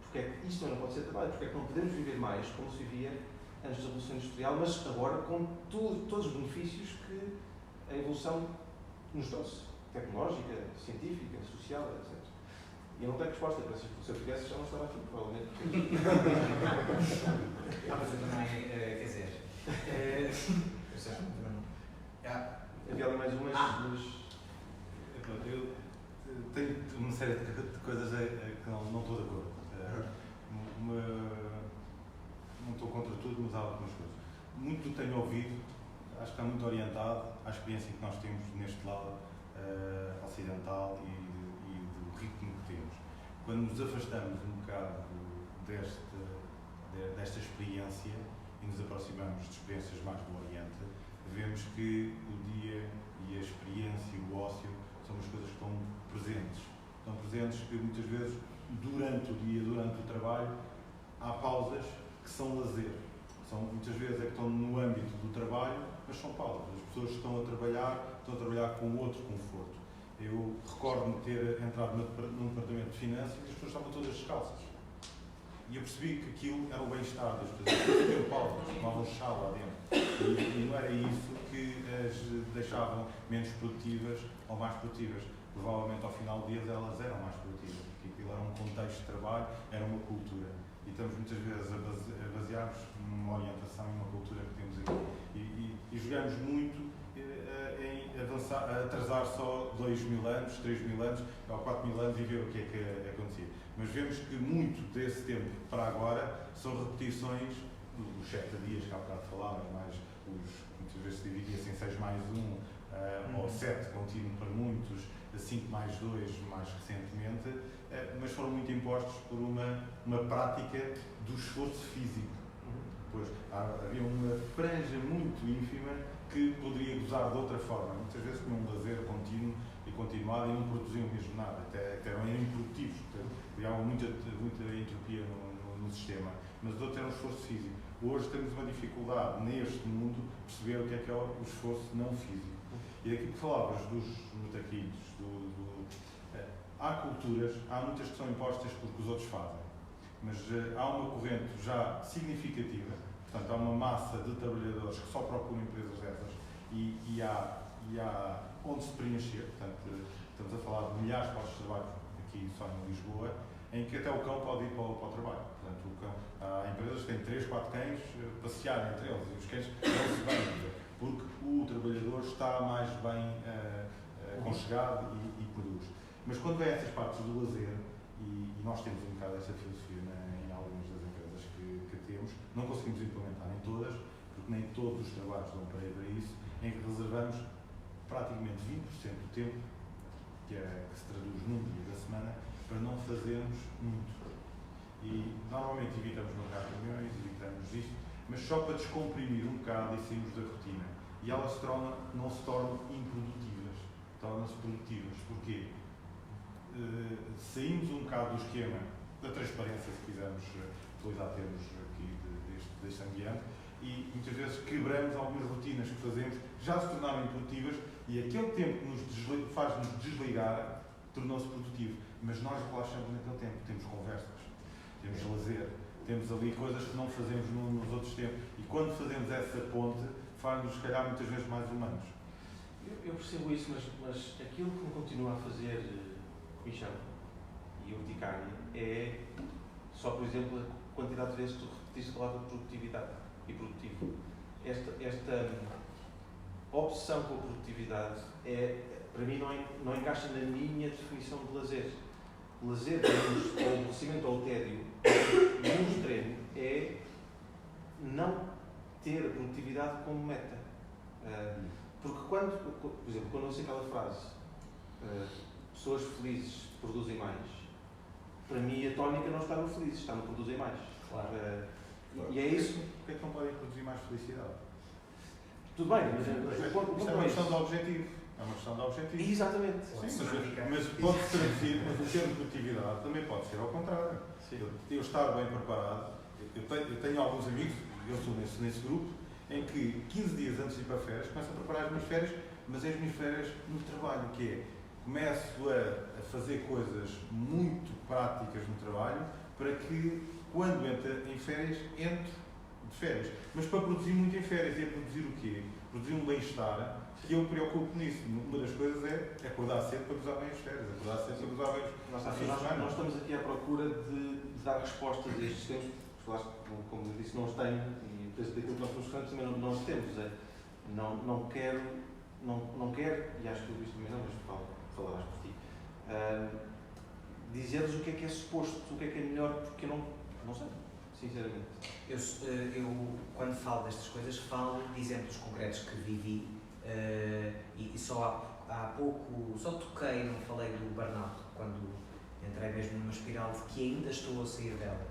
Porque é que isto não pode ser trabalho? Porque é que não podemos viver mais como se vivia antes da Revolução Industrial, mas agora com todos os benefícios que a evolução nos trouxe? Tecnológica, científica, social, etc. E eu não tenho resposta para essas, se eu tivesse já não estava aqui, provavelmente. Mas eu também, quer dizer, eu sei, Havia ali mais umas. Eu tenho uma série de coisas que não estou de acordo. Não estou contra tudo, mas há algumas coisas. Muito do que tenho ouvido, acho que está muito orientado à experiência que nós temos neste lado ocidental e do ritmo que temos. Quando nos afastamos um bocado desta experiência e nos aproximamos de experiências mais do Oriente, vemos que o dia e a experiência e o ócio são umas coisas que estão presentes. Estão presentes que muitas vezes, durante o dia, durante o trabalho, há pausas que são lazer. Muitas vezes é que estão no âmbito do trabalho, mas são pausas. As pessoas estão a trabalhar com outro conforto. Eu recordo-me ter entrado num departamento de finanças e as pessoas estavam todas descalças. E eu percebi que aquilo era o bem-estar das pessoas. Faziam pausas, tomavam chá lá dentro. E não era isso que as deixavam menos produtivas ou mais produtivas. Provavelmente ao final do dia elas eram mais produtivas, porque aquilo era um contexto de trabalho, era uma cultura. E estamos muitas vezes a basear-nos numa orientação e numa cultura que temos aqui. E jogamos muito em atrasar só 2.000 anos, 3.000 anos ou 4.000 anos e ver o que é que acontecia. Mas vemos que muito desse tempo para agora são repetições dos 7 dias que há bocado falávamos, muitas vezes se dividia-se em 6 mais 1, ou 7 contínuo para muitos, 5 mais 2 mais recentemente, mas foram muito impostos por uma prática do esforço físico. Pois havia uma franja muito ínfima que poderia gozar de outra forma. Muitas vezes tinham um lazer contínuo e continuado e não produziam mesmo nada, até eram improdutivos, criavam muita entropia no sistema, mas os outros eram um esforço físico. Hoje temos uma dificuldade neste mundo perceber o que é o esforço não físico. E aqui que falavas dos metaquilhos, há culturas, há muitas que são impostas porque os outros fazem, mas há uma corrente já significativa, portanto há uma massa de trabalhadores que só procuram empresas dessas e há onde se preencher, portanto estamos a falar de milhares de postos de trabalho aqui só em Lisboa, em que até o cão pode ir para o trabalho. Portanto, há empresas que têm 3, 4 cães, passearem entre eles e os cães não se bem, porque o trabalhador está mais bem aconchegado e produz. Mas quando vem essas partes do lazer, e nós temos um bocado essa filosofia em algumas das empresas que temos, não conseguimos implementar em todas, porque nem todos os trabalhos dão para isso, em que reservamos praticamente 20% do tempo, que se traduz num dia da semana, para não fazermos muito. E normalmente evitamos marcar reuniões, evitamos isto, mas só para descomprimir um bocado e sairmos da rotina. E elas não se tornam improdutivas, tornam-se produtivas. Porquê? Saímos um bocado do esquema da transparência, se quisermos utilizar termos aqui deste ambiente, e muitas vezes quebramos algumas rotinas que fazemos, já se tornaram improdutivas, e aquele tempo que faz-nos desligar tornou-se produtivo. Mas nós relaxamos naquele tempo, temos conversas, temos lazer, temos ali coisas que não fazemos nos outros tempos, e quando fazemos essa ponte, faz-nos, se calhar, muitas vezes mais humanos. Eu percebo isso, mas aquilo que me continua a fazer comichão e urticária é só, por exemplo, a quantidade de vezes que tu repetiste a palavra produtividade e produtivo. Esta obsessão com a produtividade para mim não encaixa na minha definição de lazer. Lazer, ou o aborrecimento ou o tédio, no extremo, é não ter a produtividade como meta. Porque quando, por exemplo, quando eu ouço aquela frase, pessoas felizes produzem mais, para mim a tónica não está no felizes, está no produzir mais. Claro. E é isso. Porquê que não podem produzir mais felicidade? Tudo bem, mas Isto é uma questão de objetivo. É uma questão de objetivo. Exatamente. Sim, mas pode-se traduzir, mas o termo de produtividade também pode ser ao contrário. Eu estar bem preparado, eu tenho alguns amigos, eu estou nesse grupo, em que 15 dias antes de ir para férias, começo a preparar as minhas férias, mas as minhas férias no trabalho, que é, começo a fazer coisas muito práticas no trabalho, para que, quando entre em férias, entre de férias. Mas para produzir muito em férias, é produzir o quê? Produzir um bem-estar, que eu me preocupo nisso. Uma das coisas é acordar cedo para gozar bem as férias, acordar cedo para gozar bem os Nós estamos aqui à procura de dar respostas a estes temas, porque, como eu disse, não os tenho, e penso que daquilo que nós somos grandes também não os temos. Não quero, e acho que o Luís também não, mas falarás por ti, dizer-lhes o que é suposto, o que é melhor, porque eu não sei, sinceramente. Eu, quando falo destas coisas, falo de exemplos concretos que vivi, e só há pouco, só toquei, não falei do burnout, quando entrei mesmo numa espiral de que ainda estou a sair dela,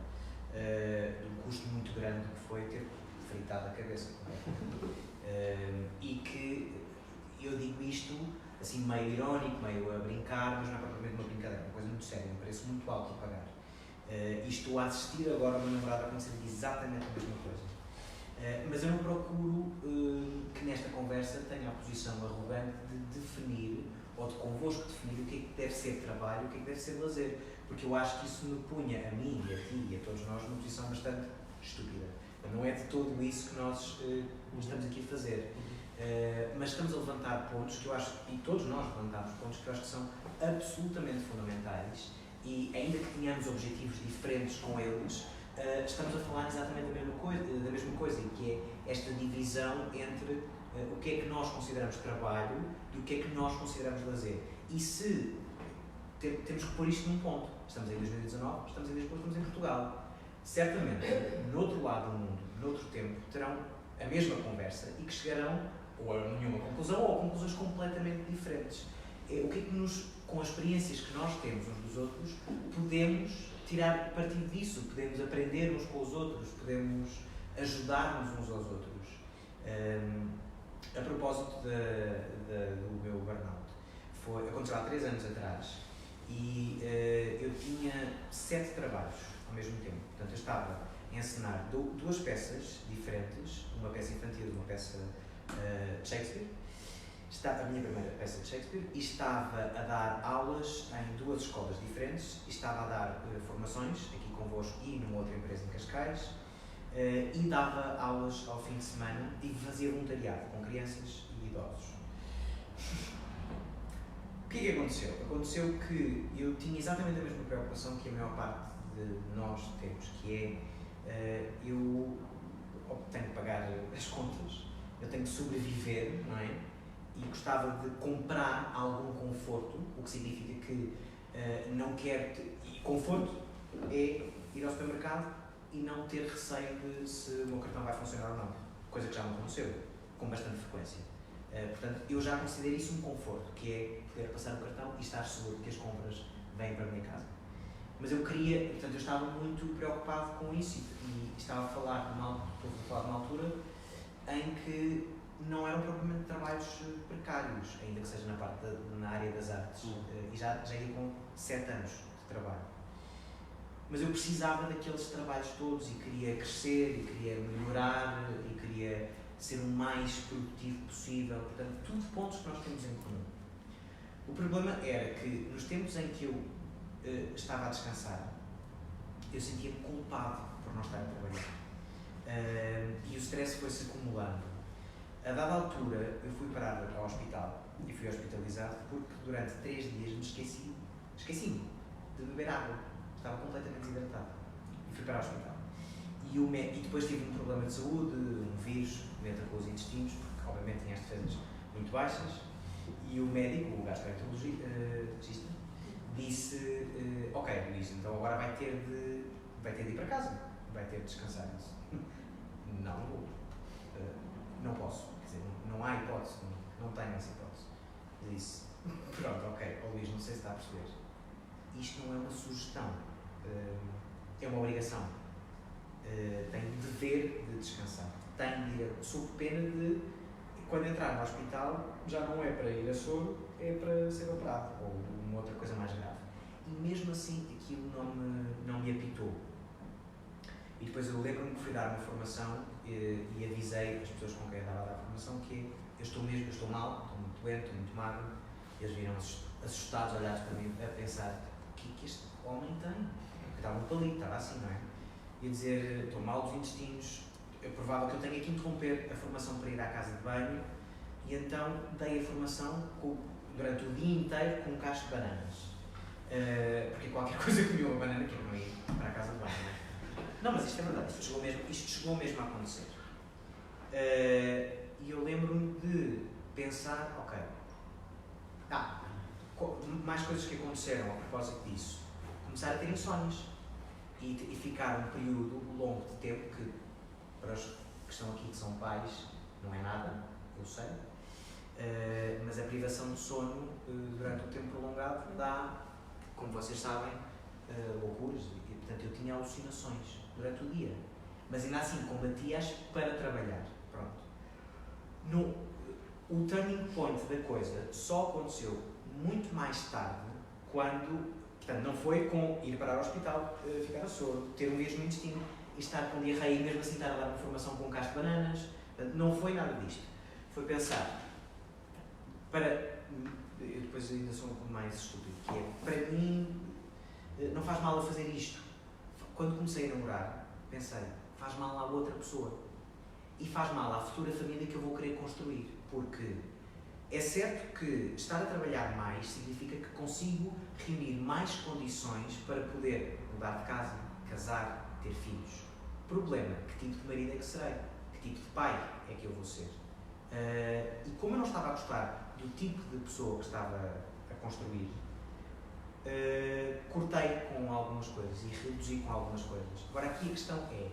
de um custo muito grande que foi ter fritado a cabeça. E que eu digo isto assim meio irónico, meio a brincar, mas não é propriamente uma brincadeira, é uma coisa muito séria, um preço muito alto a pagar. E estou a assistir agora a uma namorada acontecer exatamente a mesma coisa. Mas eu não procuro que nesta conversa tenha a posição arrogante de definir, ou de convosco definir o que é que deve ser trabalho e o que é que deve ser lazer, porque eu acho que isso me punha a mim e a ti e a todos nós numa posição bastante estúpida. Não é de todo isso que nós estamos aqui a fazer. Mas estamos a levantar pontos que eu acho, e todos nós levantamos pontos que eu acho que são absolutamente fundamentais, e ainda que tenhamos objetivos diferentes com eles, estamos a falar exatamente da mesma coisa, que é esta divisão entre o que é que nós consideramos trabalho e o que é que nós consideramos lazer. E se temos que pôr isto num ponto, estamos em 2019, estamos em Lisboa, estamos em Portugal. Certamente, no outro lado do mundo, noutro tempo, terão a mesma conversa e que chegarão ou a nenhuma conclusão ou a conclusões completamente diferentes. O que é que com as experiências que nós temos uns dos outros, podemos tirar partido disso, podemos aprender uns com os outros, podemos ajudar-nos uns aos outros. A propósito do meu burnout, aconteceu há 3 anos atrás e eu tinha 7 trabalhos ao mesmo tempo. Portanto, eu estava a encenar 2 peças diferentes, uma peça infantil e uma peça de Shakespeare, a minha primeira peça de Shakespeare, e estava a dar aulas em 2 escolas diferentes, e estava a dar formações aqui convosco e numa outra empresa em Cascais, e dava aulas ao fim de semana e fazia voluntariado com crianças e idosos. O que é que aconteceu? Aconteceu que eu tinha exatamente a mesma preocupação que a maior parte de nós temos, que é eu tenho que pagar as contas, eu tenho que sobreviver, não é? E gostava de comprar algum conforto, o que significa que não quero e conforto é ir ao supermercado e não ter receio de se o meu cartão vai funcionar ou não, coisa que já me aconteceu com bastante frequência. Portanto, eu já considero isso um conforto, que é poder passar o cartão e estar seguro que as compras vêm para a minha casa. Mas eu estava muito preocupado com isso e estava a falar numa altura em que não eram propriamente trabalhos precários, ainda que seja na área das artes, e já ia com 7 anos de trabalho. Mas eu precisava daqueles trabalhos todos e queria crescer, e queria melhorar, e queria ser o mais produtivo possível, portanto, tudo pontos que nós temos em comum. O problema era que, nos tempos em que eu estava a descansar, eu sentia-me culpado por não estar a trabalhar. E o stress foi-se acumulando. A dada altura, eu fui parar ao hospital e fui hospitalizado porque durante 3 dias me esqueci-me de beber água. Estava completamente desidratado. E fui para o hospital. E depois tive um problema de saúde, um vírus que entra com os intestinos, porque obviamente tinha as defesas muito baixas. E o médico, o gastroenterologista, disse: ok, Luís, então agora vai ter de ir para casa, vai ter de descansar. Não vou. Não posso. Quer dizer, não há hipótese, não tenho essa hipótese. Eu disse, pronto, ok, Luís, não sei se está a perceber. Isto não é uma sugestão, é uma obrigação. Tenho o dever de descansar. Tenho de ir, sob pena de, quando entrar no hospital, já não é para ir a soro, é para ser operado, ou uma outra coisa mais grave. E mesmo assim, aquilo não me apitou. E depois eu lembro-me que fui dar uma formação e avisei as pessoas com quem eu estava a dar a formação que eu estou mal, estou muito doente, estou muito magro. Eles viram assustados, olhados para mim, a pensar, o que é que este homem tem? Porque estava um palito, estava assim, não é? E a dizer, estou mal dos intestinos, é provável que eu tenha que interromper a formação para ir à casa de banho, e então dei a formação durante o dia inteiro com um cacho de bananas. Porque qualquer coisa comia uma banana que eu não ia para a casa de banho, não é? Não, mas isto é verdade, isto chegou mesmo a acontecer. E eu lembro-me de pensar, ok, mais coisas que aconteceram a propósito disso. Começar a ter insónios e ficar um período longo de tempo que, para os que estão aqui que são pais, não é nada, eu sei, mas a privação de sono durante o tempo prolongado dá, como vocês sabem, loucuras, e portanto eu tinha alucinações durante o dia, mas ainda assim combatia-as para trabalhar. Pronto. O turning point da coisa só aconteceu muito mais tarde, quando, portanto, não foi com ir parar ao hospital, ficar a soro, ter um mesmo intestino e estar com diarreia e mesmo assim estar a dar uma formação com um cacho de bananas. Portanto, não foi nada disto. Foi pensar, eu depois ainda sou um pouco mais estúpido, que é, para mim, não faz mal a fazer isto. Quando comecei a namorar, pensei, faz mal à outra pessoa. E faz mal à futura família que eu vou querer construir. Porque é certo que estar a trabalhar mais significa que consigo reunir mais condições para poder mudar de casa, casar, ter filhos. Problema, que tipo de marido é que serei? Que tipo de pai é que eu vou ser? E como eu não estava a gostar do tipo de pessoa que estava a construir, cortei com algumas coisas e reduzi com algumas coisas. Agora aqui a questão é,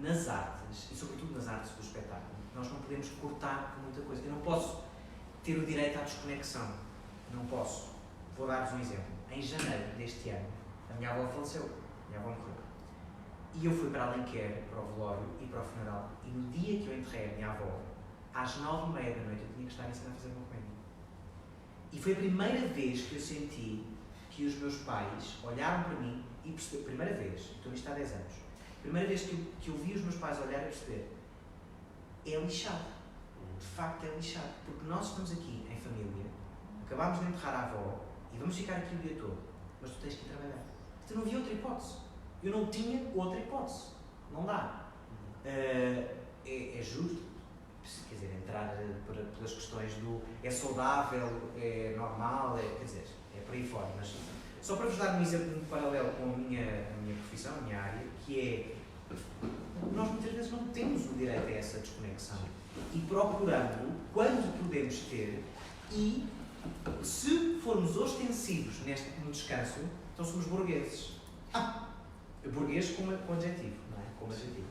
nas artes, e sobretudo nas artes do espetáculo, nós não podemos cortar com muita coisa. Eu não posso ter o direito à desconexão. Não posso. Vou dar-vos um exemplo. Em janeiro deste ano, a minha avó faleceu. A minha avó morreu. E eu fui para Alenquer, para o velório e para o funeral. E no dia que eu enterrei a minha avó, às 9h30 da noite, eu tinha que estar em cena a fazer uma comédia. E foi a primeira vez que eu senti que os meus pais olharam para mim e perceberam, primeira vez, estou nisto há 10 anos, primeira vez que eu vi os meus pais olhar e perceber, é lixado. De facto é lixado. Porque nós estamos aqui em família, acabámos de enterrar a avó e vamos ficar aqui o dia todo. Mas tu tens que ir trabalhar. Tu não havia outra hipótese. Eu não tinha outra hipótese. Não dá. É justo, quer dizer, entrar pelas questões do é saudável, é normal, quer dizer, é por aí fora. Mas só para vos dar um exemplo paralelo com a minha profissão, a minha área, que é, nós muitas vezes não temos o direito a essa desconexão. E procurando, quando podemos ter, e se formos ostensivos no descanso, então somos burgueses. Burguês com adjetivo, não é? Como adjetivo.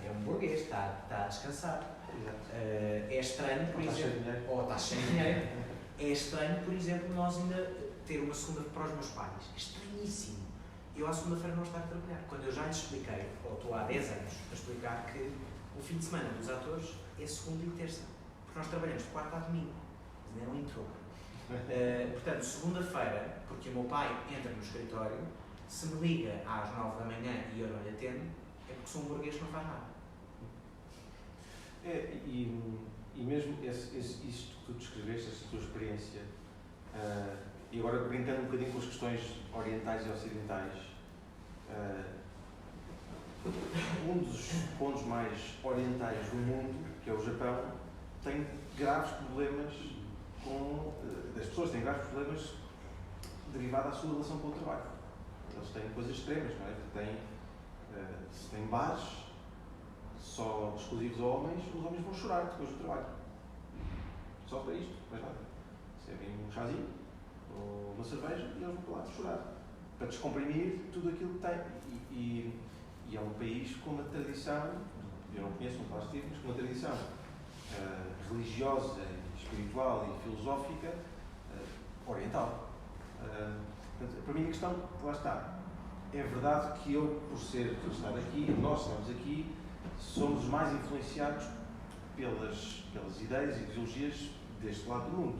É um burguês, está a descansar. É estranho, por exemplo, ou está sem dinheiro. É estranho, por exemplo, nós ainda ter uma segunda para os meus pais. É estranhíssimo. Eu à segunda-feira não estar a trabalhar. Quando eu já lhes expliquei, ou estou há 10 anos a explicar que o fim de semana dos atores é segunda e terça. Porque nós trabalhamos de quarta a domingo. Mas ainda não entrou. Portanto, segunda-feira, porque o meu pai entra no escritório, se me liga às 9 da manhã e eu não lhe atendo, é porque sou um burguês que não faz nada. E mesmo isto que tu descreveste, esta tua experiência, e agora brincando um bocadinho com as questões orientais e ocidentais, um dos pontos mais orientais do mundo, que é o Japão, tem graves problemas as pessoas têm graves problemas derivados da sua relação com o trabalho. Eles têm coisas extremas, não é? Se têm bares só exclusivos a homens, os homens vão chorar depois do trabalho. Só para isto, mais nada. Servem um chazinho ou uma cerveja e eles vão para lá chorar. Para descomprimir tudo aquilo que têm. E é um país com uma tradição, eu não conheço, não faço tipo, mas com uma tradição religiosa, espiritual e filosófica oriental. Portanto, para mim a questão, lá está, é verdade que eu, por estar aqui, nós estamos aqui, somos os mais influenciados pelas ideias e ideologias deste lado do mundo.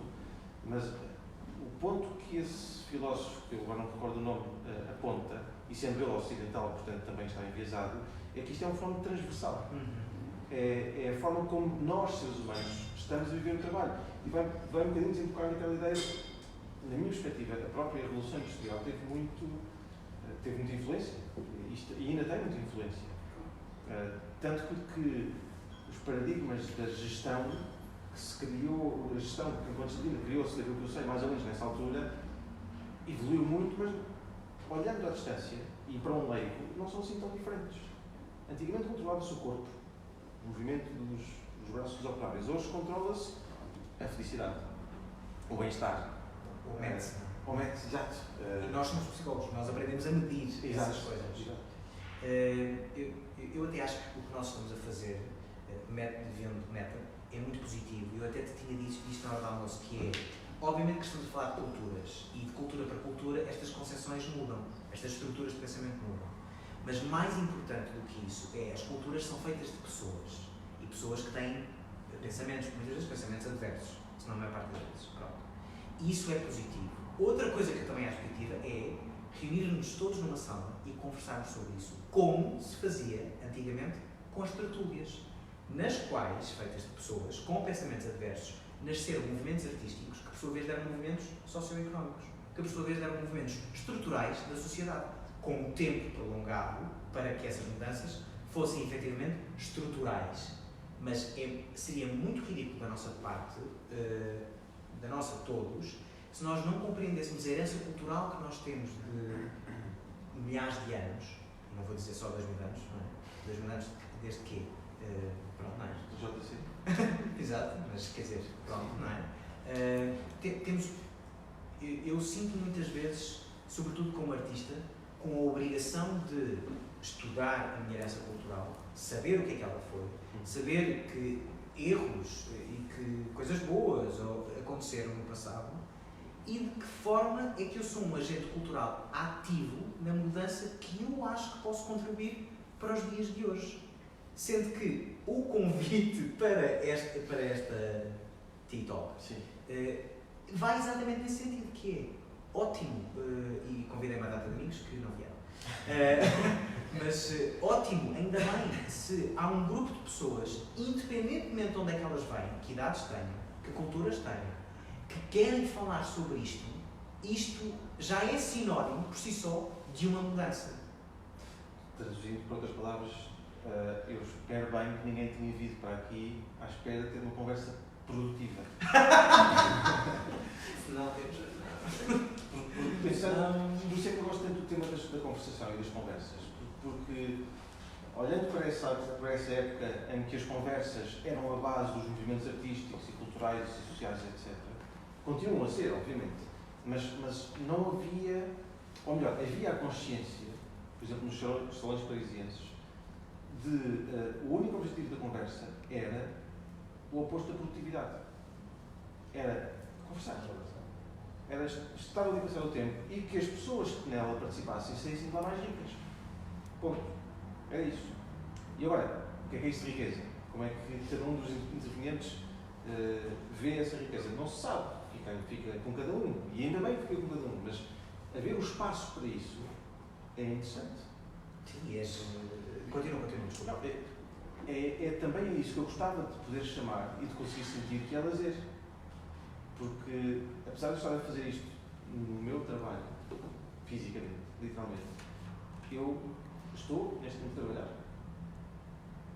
Mas o ponto que esse filósofo, que eu agora não me recordo o nome, aponta, e sendo ele ocidental, portanto também está enviesado, é que isto é um fenómeno transversal. É a forma como nós, seres humanos, estamos a viver o trabalho. E vai um bocadinho desembocar naquela ideia, na minha perspectiva, a própria Revolução Industrial teve muita influência, e ainda tem muita influência. Tanto que os paradigmas da gestão que se criou, a gestão que enquanto Stalina criou-se, daquilo que eu sei, mais ou menos nessa altura, evoluiu muito, mas olhando à distância e para um leigo, não são assim tão diferentes. Antigamente controlava-se o corpo, o movimento dos braços operários. Hoje controla-se a felicidade, o bem-estar. O mede-se. O mede-se, exato. E nós somos psicólogos, nós aprendemos a medir essas coisas. Exato. Eu até acho que o que nós estamos a fazer, vendo meta, é muito positivo. Eu até te tinha dito isto na hora do almoço, que é, obviamente que estamos a falar de culturas, e de cultura para cultura estas concepções mudam, estas estruturas de pensamento mudam. Mas mais importante do que isso é, as culturas são feitas de pessoas, e pessoas que têm pensamentos, muitas vezes pensamentos adversos, se não a maior parte das vezes. Pronto. E isso é positivo. Outra coisa que eu também acho positiva é reunir-nos todos numa sala e conversarmos sobre isso, como se fazia antigamente com as tertúlias, nas quais, feitas de pessoas com pensamentos adversos, nasceram movimentos artísticos que, por sua vez, eram movimentos socioeconómicos, que, por sua vez, eram movimentos estruturais da sociedade, com um tempo prolongado para que essas mudanças fossem efetivamente estruturais. Mas seria muito ridículo da nossa parte, da nossa todos, se nós não compreendêssemos a herança cultural que nós temos de milhares de anos, e não vou dizer só 2000 anos, não é? 2000 anos desde quê? Pronto, não é? Do JC. Exato, mas quer dizer, pronto, não é? Eu sinto muitas vezes, sobretudo como artista, com a obrigação de estudar a minha herança cultural, saber o que é que ela foi, saber que erros e que coisas boas aconteceram no passado, e de que forma é que eu sou um agente cultural ativo na mudança que eu acho que posso contribuir para os dias de hoje. Sendo que o convite para esta TikTok vai exatamente nesse sentido, que é ótimo, e convidei-me a data de amigos que não vieram, mas ótimo, ainda bem, se há um grupo de pessoas, independentemente de onde é que elas vêm, que idades tenham, que culturas tenham, que querem falar sobre isto já é sinónimo, por si só, de uma mudança. Traduzindo por outras palavras, eu espero bem que ninguém tenha vindo para aqui à espera de ter uma conversa produtiva. Não temos. Pensando, por isso é que eu gosto tanto do tema da conversação e das conversas, porque olhando para essa época em que as conversas eram a base dos movimentos artísticos e culturais e sociais, etc., continuam a ser, obviamente, mas não havia, ou melhor, havia a consciência, por exemplo, nos salões parisienses, o único objetivo da conversa era o oposto da produtividade. Era conversar. Era estar ali a passar o tempo e que as pessoas que nela participassem saíssem de lá mais ricas. Ponto. Era isso. E agora, o que é isso de riqueza? Como é que cada um dos intervenientes vê essa riqueza? Não se sabe. Fica com cada um. E ainda bem que fica com cada um. Mas haver o espaço para isso é interessante. Sim, continua, desculpa. Não, é também isso que eu gostava de poder chamar e de conseguir sentir que é lazer. Porque, apesar de eu estar a fazer isto no meu trabalho, fisicamente, literalmente, eu estou neste momento a trabalhar.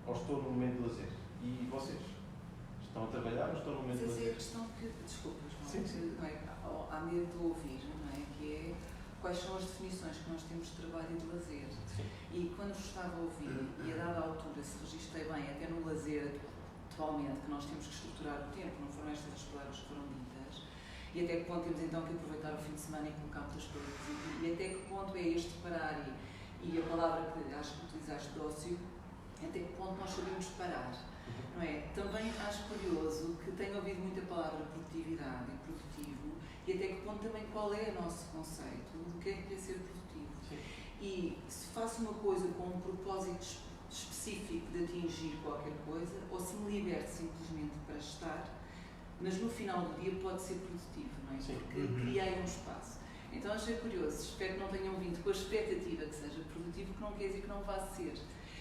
Ou estou no momento de lazer. E vocês? Estão a trabalhar ou estão no momento de lazer? Mas é a questão que, desculpas, não é? Sim. Não é? Há medo de ouvir, não é? Que é quais são as definições que nós temos de trabalho e de lazer. Sim. E quando vos estava a ouvir, e a dada altura, se registrei bem, até no lazer atualmente, que nós temos que estruturar o tempo, não foram estas as palavras que foram ditas, e até que ponto temos então que aproveitar o fim de semana e colocarmos as coisas, e até que ponto é este parar, e a palavra que acho que utilizaste de ócio, até que ponto nós sabemos parar, não é? Também acho curioso que tenho ouvido muita palavra produtividade e produtivo, e até que ponto também qual é o nosso conceito do que é ser produtivo. Sim. E se faço uma coisa com um propósito específico de atingir qualquer coisa, ou se me liberto simplesmente para estar, mas no final do dia pode ser produtivo, não é? Sim. Porque criei um espaço. Então achei curioso, espero que não tenham vindo com a expectativa que seja produtivo, que não quer dizer que não vá ser.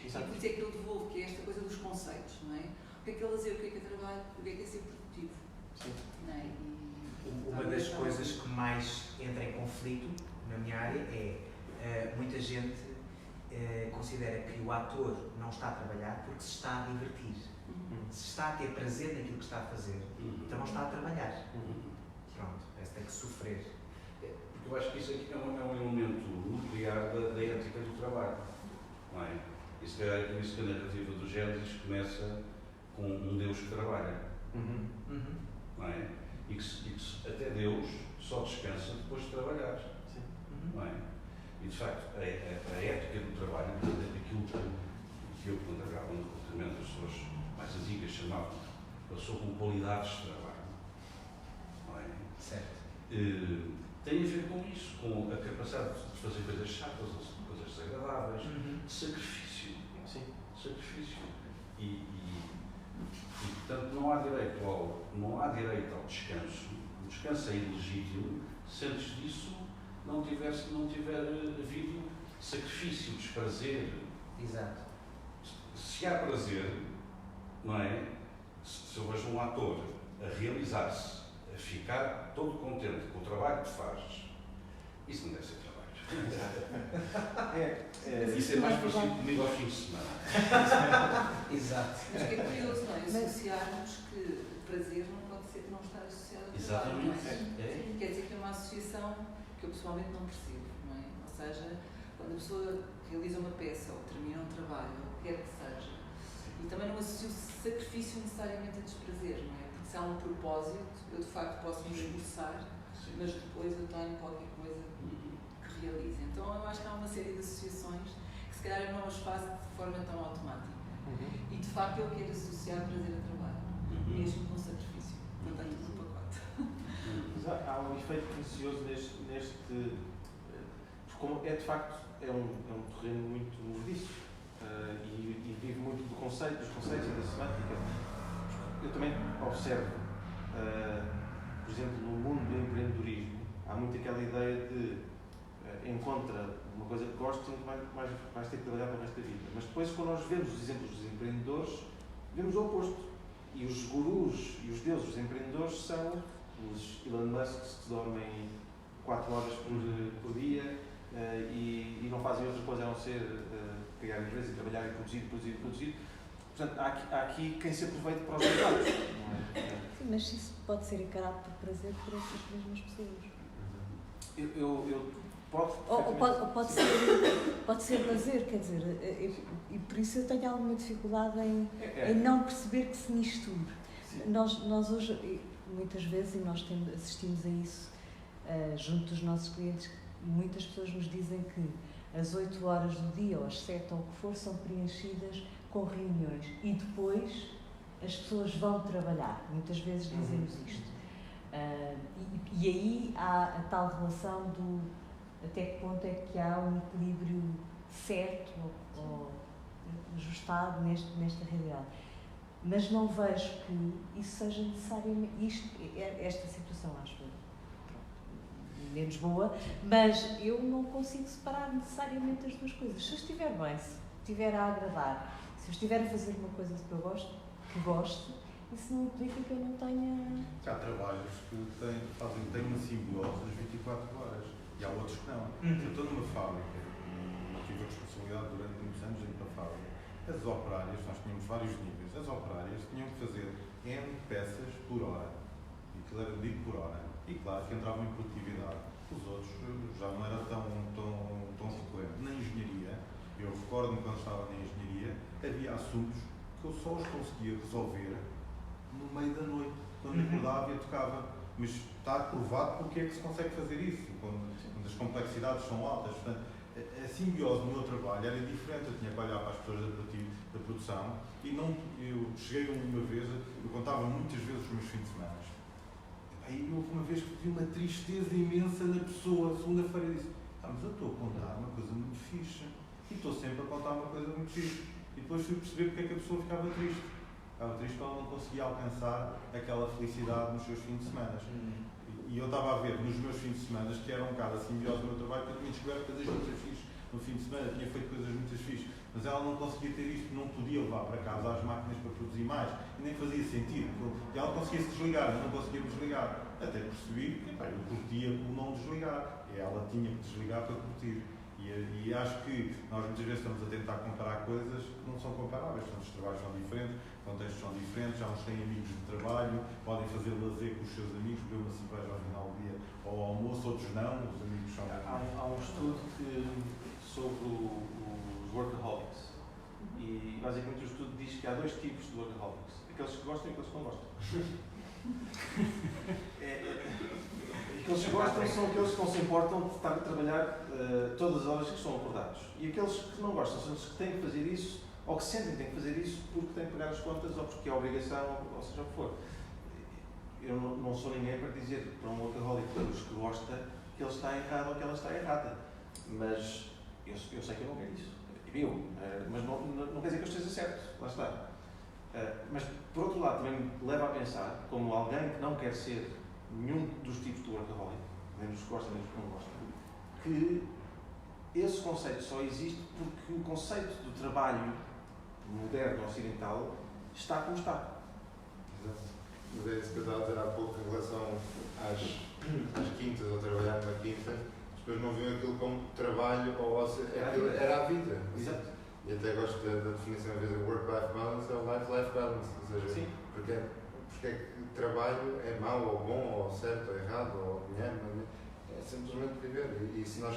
Exato. E por isso é que eu devolvo, que é esta coisa dos conceitos, não é? O que é lazer, o que é trabalho, o que é ser produtivo. Sim. Não é? Uma das coisas que mais entra em conflito na minha área é muita gente considera que o ator não está a trabalhar porque se está a divertir. Se está a ter prazer naquilo que está a fazer, então não está a trabalhar. Pronto, parece que tem que sofrer. Porque eu acho que isso aqui é um elemento nuclear da ética do trabalho. Não é? Isso que a narrativa do Gênesis começa com um Deus que trabalha. Não é? E que até Deus só descansa depois de trabalhar. Sim. Não é? E de facto, a ética do trabalho, aquilo que eu, quando trabalhava no recrutamento, as pessoas mais antigas chamavam, passou com qualidades de trabalho. Não é? Certo. Tem a ver com isso, com a capacidade de fazer coisas chatas ou coisas desagradáveis, de sacrifício. Sim. Sacrifício. E, portanto, não há direito ao descanso. O descanso é ilegítimo se antes disso não tiver havido sacrifício, desprazer. Exato. Se há prazer, não é? Se eu vejo um ator a realizar-se, a ficar todo contente com o trabalho que faz, isso não deve ser trabalho. Isso é mais parecido comigo ao fim de semana. Exato. Mas que é curioso, não é? Associarmos que o prazer não pode ser que não está associado ao trabalho. Exatamente. Não é? Quer dizer que é uma associação que eu pessoalmente não percebo, não é? Ou seja, quando a pessoa realiza uma peça ou termina um trabalho, ou o que quer que seja, e também não associo sacrifício necessariamente a desprazer, não é? Porque se há um propósito, eu de facto posso me esforçar, mas depois eu tenho qualquer coisa que realize. Então eu acho que há uma série de associações que se calhar eu não as faço de forma tão automática. E de facto eu quero associar prazer a trabalho, mesmo com sacrifício. Portanto, tudo no pacote. Mas há um efeito precioso neste porque como é de facto um terreno muito movediço e vive muito dos conceitos e da semântica. Eu também observo, por exemplo, no mundo do empreendedorismo, há muito aquela ideia de encontra uma coisa que gosta e vais ter que trabalhar para o resto da vida. Mas depois, quando nós vemos os exemplos dos empreendedores, vemos o oposto. E os gurus e os deuses dos empreendedores são os Elon Musks que dormem 4 horas por dia e não fazem outra coisa a não ser criar empresas e trabalhar e produzir. Portanto, há aqui quem se aproveita para os dois lados. Sim, mas isso pode ser encarado por prazer por essas mesmas pessoas. Pode ser lazer, quer dizer, e por isso eu tenho alguma dificuldade em não perceber que se misture. Nós hoje, muitas vezes, e nós assistimos a isso junto dos nossos clientes, muitas pessoas nos dizem que as 8 horas do dia, ou as 7, ou o que for, são preenchidas com reuniões e depois as pessoas vão trabalhar. Muitas vezes dizemos isto. E aí há a tal relação do até que ponto é que há um equilíbrio certo ou ajustado nesta realidade. Mas não vejo que isso seja necessariamente, esta situação acho menos boa, mas eu não consigo separar necessariamente as duas coisas. Se eu estiver bem, se estiver a agradar, se eu estiver a fazer uma coisa que eu gosto, isso não implica que eu não tenha... Há trabalhos que têm uma simbiose das 24 horas e há outros que não. Eu estou numa fábrica e tive a responsabilidade durante muitos anos dentro da fábrica. As operárias, nós tínhamos vários níveis, as operárias tinham que fazer N peças por hora. E aquilo era medido por hora. E claro que entravam em produtividade. Os outros já não era tão frequente. Na engenharia, eu recordo-me quando estava na engenharia, havia assuntos que eu só os conseguia resolver no meio da noite, quando acordava e tocava. Mas está provado porque é que se consegue fazer isso, quando as complexidades são altas. Portanto, a simbiose no meu trabalho era diferente. Eu tinha que olhar para as pessoas da produção e eu cheguei uma vez, eu contava muitas vezes os meus fins de semana. Aí houve uma vez que vi uma tristeza imensa na pessoa. Segunda-feira disse: mas eu estou a contar uma coisa muito fixe e estou sempre a contar uma coisa muito fixe. E depois fui perceber porque é que a pessoa ficava triste. Ficava triste porque ela não conseguia alcançar aquela felicidade nos seus fins de semana. E eu estava a ver nos meus fins de semana que era um bocado a simbiose do meu trabalho, que eu tinha descoberto coisas muito fixes no fim de semana, tinha feito coisas muito fixes, mas ela não conseguia ter isto, não podia levar para casa as máquinas para produzir mais, e nem fazia sentido. E ela conseguia se desligar, eu não conseguia me desligar. Até percebi que eu curtia por não desligar, e ela tinha que desligar para curtir. E acho que nós muitas vezes estamos a tentar comparar coisas que não são comparáveis, os trabalhos são diferentes, contextos são diferentes, já uns têm amigos de trabalho, podem fazer lazer com os seus amigos, beber uma cerveja ao final do dia ou ao almoço, outros não, os amigos são... Há um estudo sobre os workaholics e basicamente o estudo diz que há dois tipos de workaholics, aqueles que gostam e aqueles que não gostam. Aqueles que gostam são aqueles que não se importam de estar a trabalhar todas as horas que estão acordados. E aqueles que não gostam são os que têm que fazer isso, ou que sentem que têm que fazer isso porque têm que pagar as contas, ou porque é obrigação, ou seja o que for. Eu não sou ninguém para dizer para um workaholic que gosta que ele está errado ou que ela está errada. Mas eu sei que eu não quero isso. Mas não quer dizer que eu esteja certo. Lá está. Mas, por outro lado, também me leva a pensar, como alguém que não quer ser nenhum dos tipos de workaholic, nem os que gostam, nem os que não gostam, que esse conceito só existe porque o conceito do trabalho moderno ocidental está como está. Exato. Mas é isso que eu estava a dizer há pouco em relação às quintas, ou trabalhar numa quinta, as pessoas não viam aquilo como trabalho ou era a vida. Exato. E até gosto da definição, às vezes, o work-life balance é o life-life balance. Ou seja, sim. Porque é que trabalho é mau ou bom, ou certo ou errado, ou dinheiro, é simplesmente viver. E se nós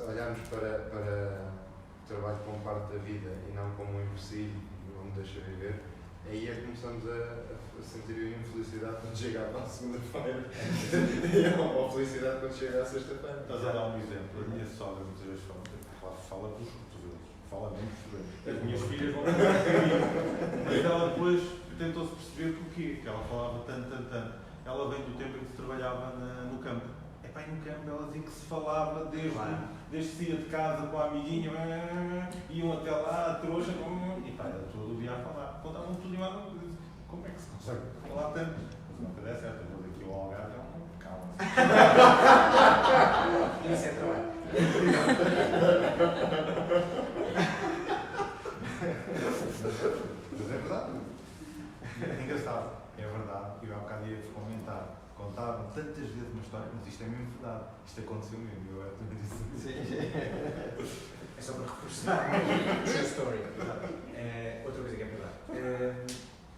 olharmos para o trabalho como parte da vida e não como um empecilho, não me deixa viver, aí é que começamos a sentir a infelicidade quando chega à segunda-feira ou a felicidade quando chega à sexta-feira. Estás a dar um exemplo. A minha sogra muitas vezes fala com os cotovelos, fala bem português. As minhas filhas vão ficar comigo. Mas ela depois tentou-se perceber porquê, que ela falava tanto. Ela vem do tempo em que se trabalhava no campo. E no campo ela dizia que se falava desde que saía de casa com a amiguinha, iam até lá, a trouxa, e era todo o dia a falar. Contavam tudo e mais uma coisa. Como é que se consegue falar tanto? Mas uma coisa é certa, eu vou daqui ao Algarve, calma. Isso é trabalho. Mas é verdade. É engraçado. É verdade. Eu há bocado ia comentar. Contavam tantas vezes uma história, mas isto é mesmo verdade. Isto aconteceu mesmo. Eu também disse. É só para reforçar a story. Outra coisa que é verdade.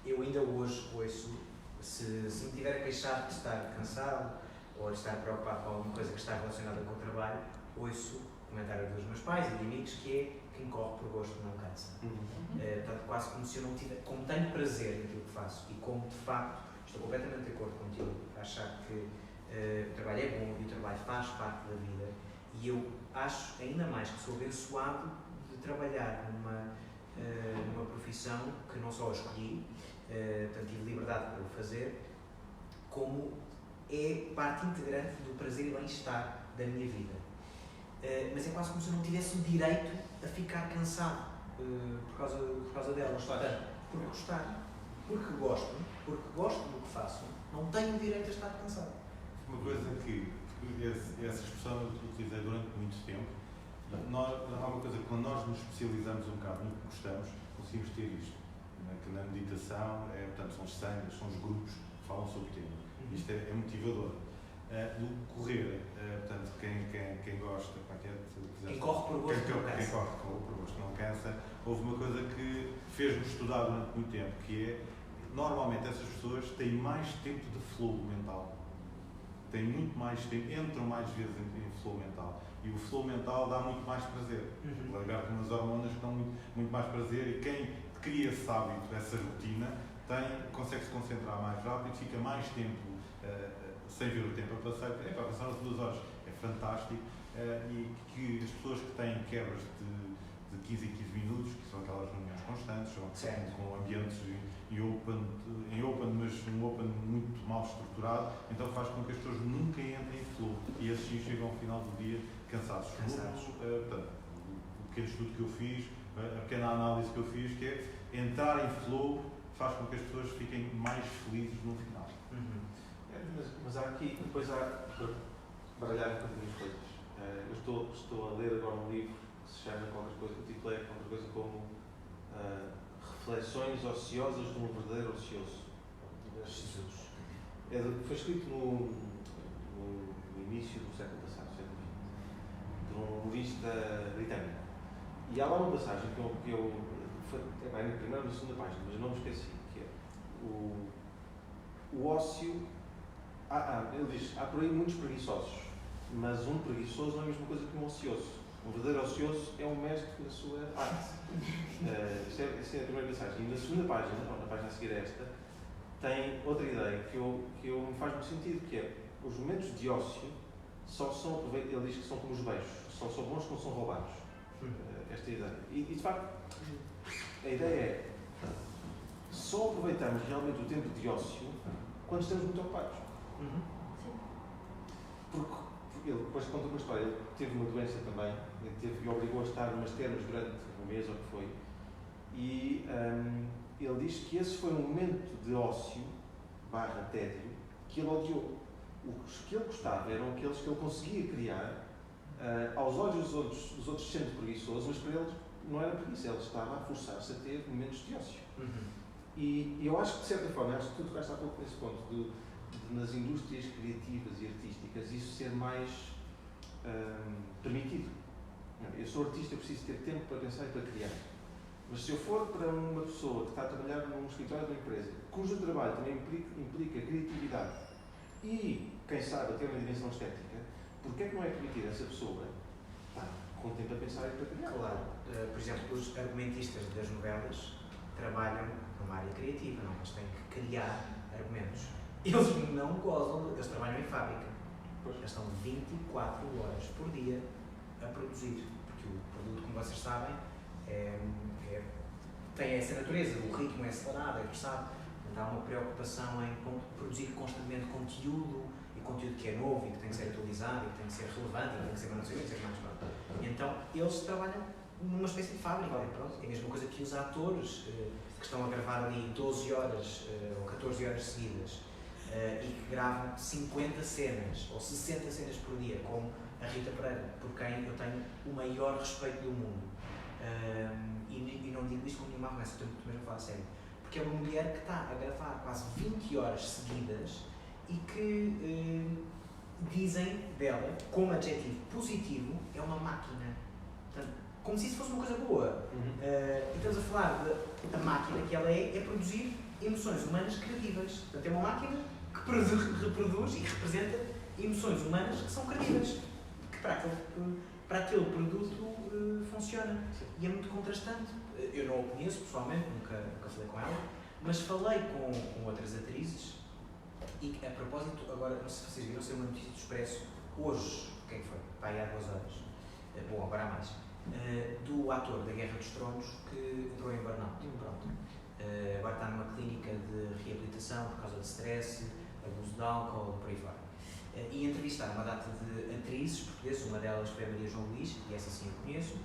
Eu ainda hoje ouço, se me tiver a queixar de estar cansado ou de estar preocupado com alguma coisa que está relacionada com o trabalho, ouço comentários dos meus pais e de amigos que é quem corre por gosto não cansa. Portanto, quase como se eu não tivesse, como tenho prazer naquilo que faço e como de facto estou completamente de acordo contigo, achar que o trabalho é bom e o trabalho faz parte da vida, e eu acho ainda mais que sou abençoado de trabalhar numa profissão que não só escolhi, portanto tive liberdade para o fazer, como é parte integrante do prazer e bem-estar da minha vida. Mas é quase como se eu não tivesse o direito a ficar cansado por causa dela. Porque gostar. Porque gosto do que faço, não tenho o direito a estar cansado. Uma coisa que essa expressão eu utilizei durante muito tempo. Há uma coisa que quando nós nos especializamos um bocado no que gostamos, conseguimos ter isto. Que na meditação, portanto, são os sangues, são os grupos que falam sobre o tema. Isto é motivador. Do correr, portanto, quem gosta, quem corre por gosto não cansa. Quem corre por gosto não cansa. Houve uma coisa que fez-me estudar durante muito tempo, que é, normalmente essas pessoas têm mais tempo de flow mental. Têm muito mais tempo, entram mais vezes em flow mental. E o flow mental dá muito mais prazer. Liberta umas hormonas que dão muito mais prazer, e quem cria esse hábito, essa rotina, consegue se concentrar mais rápido, fica mais tempo sem ver o tempo a passar. Passaram-se 2 horas. É fantástico, e que as pessoas que têm quebras de 15 em 15 minutos, que são aquelas reuniões constantes, com ambientes em open, mas um open muito mal estruturado, então faz com que as pessoas nunca entrem em flow e assim chegam ao final do dia cansados. Portanto, o pequeno estudo que eu fiz, a pequena análise que eu fiz, que é entrar em flow faz com que as pessoas fiquem mais felizes no final. Mas há aqui, depois há, para baralhar um bocadinho as coisas. Eu estou a ler agora um livro que se chama qualquer coisa, o título é qualquer coisa como Reflexões Ociosas de um Verdadeiro Ocioso. Jesus. Foi escrito no início do século passado, século XX, de um humorista britânico. E há lá uma passagem que eu é na primeira ou na segunda página, mas não me esqueci, que é o ócio. Ele diz, há por aí muitos preguiçosos, mas um preguiçoso não é a mesma coisa que um ocioso. Um verdadeiro ocioso é um mestre na sua arte. Esta é a primeira mensagem. E na segunda página, ou na página a seguir a esta, tem outra ideia que me faz muito sentido, que é os momentos de ócio só são, ele diz que são como os beijos, só são bons quando são roubados. Esta ideia. E de facto, a ideia é só aproveitamos realmente o tempo de ócio quando estamos muito ocupados. Porque ele depois conta uma história, ele teve uma doença também, e obrigou a estar umas termas durante um mês ou o que foi, e ele diz que esse foi um momento de ócio, tédio, que ele odiou. Os que ele gostava eram aqueles que ele conseguia criar, aos olhos dos outros sendo preguiçoso, mas para eles não era preguiça, ele estava a forçar-se a ter momentos de ócio. E eu acho que, de certa forma, acho que tu tocaste há pouco nesse ponto, de nas indústrias criativas e artísticas, isso ser mais permitido. Eu sou artista, eu preciso ter tempo para pensar e para criar. Mas se eu for para uma pessoa que está a trabalhar num escritório de uma empresa, cujo trabalho também implica criatividade e, quem sabe, até uma dimensão estética, porquê é que não é permitido essa pessoa estar com tempo a pensar e para criar? Claro. Por exemplo, os argumentistas das novelas trabalham numa área criativa, não? Mas têm que criar argumentos. Eles não gozam, eles trabalham em fábrica. Eles estão 24 horas por dia a produzir, porque o produto, como vocês sabem, tem essa natureza, o ritmo é acelerado, é forçado, há uma preocupação em produzir constantemente conteúdo, e conteúdo que é novo e que tem que ser atualizado, e que tem que ser relevante, e que tem que ser manuseado, e que tem que ser mais pronto. E então, eles trabalham numa espécie de fábrica, pronto. É a mesma coisa que os atores que estão a gravar ali 12 horas ou 14 horas seguidas, e que gravam 50 cenas ou 60 cenas por dia, como a Rita Pereira, por quem eu tenho o maior respeito do mundo. E não digo isto com nenhuma arrogância, estou mesmo a falar a sério. Porque é uma mulher que está a gravar quase 20 horas seguidas e que dizem dela, como adjetivo positivo, é uma máquina. Portanto, como se isso fosse uma coisa boa. E estamos a falar da máquina que ela é produzir emoções humanas criativas. Portanto, é uma máquina que reproduz e representa emoções humanas que são criativas, que para aquele produto funciona. E é muito contrastante. Eu não a conheço pessoalmente, nunca falei com ela, mas falei com outras atrizes e, a propósito, agora, não sei se vocês viram, saiu uma notícia do Expresso hoje, o que é que foi? Vai há 2 horas. Bom, agora há mais. Do ator da Guerra dos Tronos que entrou em burnout. Pronto. Agora está numa clínica de reabilitação por causa de stress, abuso de álcool, por aí fora. E entrevistaram uma data de atrizes portuguesas, uma delas foi a Maria João Luís, e essa sim eu conheço,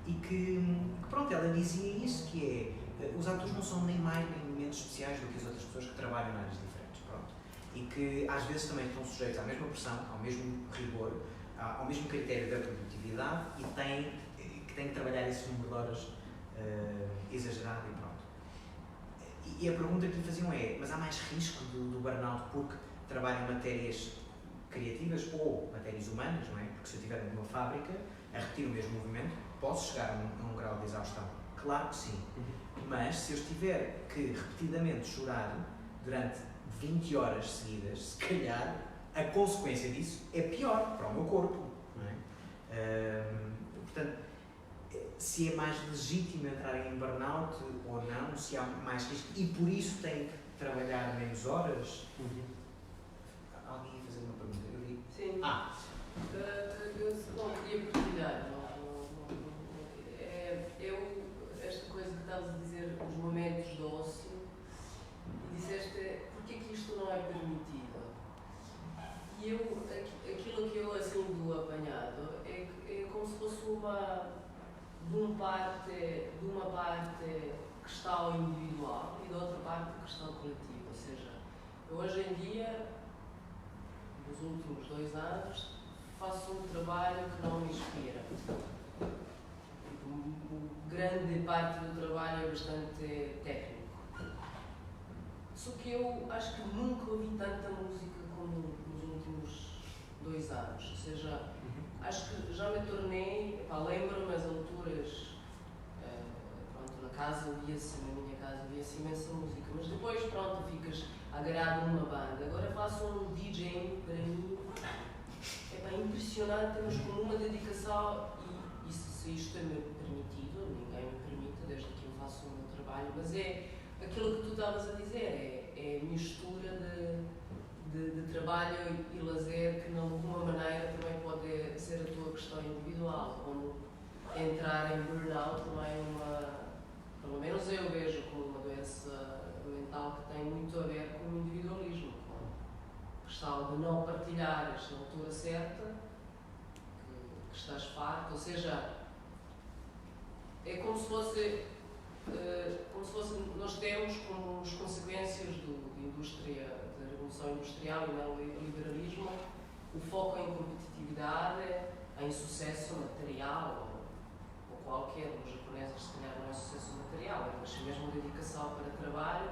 e que pronto, ela dizia isso, que é, os atores não são nem mais nem menos especiais do que as outras pessoas que trabalham em áreas diferentes, pronto. E que às vezes também estão sujeitos à mesma pressão, ao mesmo rigor, ao mesmo critério da produtividade e têm que trabalhar esse número de horas exagerado e pronto. E a pergunta que lhe faziam é, mas há mais risco do burnout porque trabalham matérias criativas ou matérias humanas, não é? Porque se eu estiver numa fábrica a repetir o mesmo movimento, posso chegar a um grau de exaustão. Claro que sim. Mas se eu estiver que repetidamente chorar durante 20 horas seguidas, se calhar a consequência disso é pior para o meu corpo, não é? Portanto, se é mais legítimo entrar em burnout ou não, se há mais risco e por isso tem que trabalhar menos horas. Alguém ia fazer uma pergunta? Eu vi. Sim. de uma parte que está ao individual e da outra parte que está ao coletivo. Ou seja, eu hoje em dia, nos últimos 2 anos, faço um trabalho que não me inspira. Grande parte do trabalho é bastante técnico. Só que eu acho que nunca ouvi tanta música como nos últimos 2 anos. Ou seja, acho que já me tornei, lembro-me as alturas, pronto, na casa ouvia-se, na minha casa ouvia-se imensa música, mas depois, pronto, ficas agarrado numa banda. Agora faço um DJ, para mim, é impressionante, mas com uma dedicação, e se isto é permitido, ninguém me permite, desde que eu faço o meu trabalho, mas é aquilo que tu estavas a dizer, é a mistura de trabalho e lazer que de alguma maneira também pode ser a tua questão individual, como entrar em burnout não é pelo menos eu vejo como uma doença mental que tem muito a ver com o individualismo, com a questão de não partilhares na altura certa, que estás farto, ou seja, é como se fosse nós temos como as consequências da revolução industrial e do liberalismo o foco em competitividade, em sucesso material ou qualquer, os japoneses se calhar não é sucesso material, mas mesmo dedicação para trabalho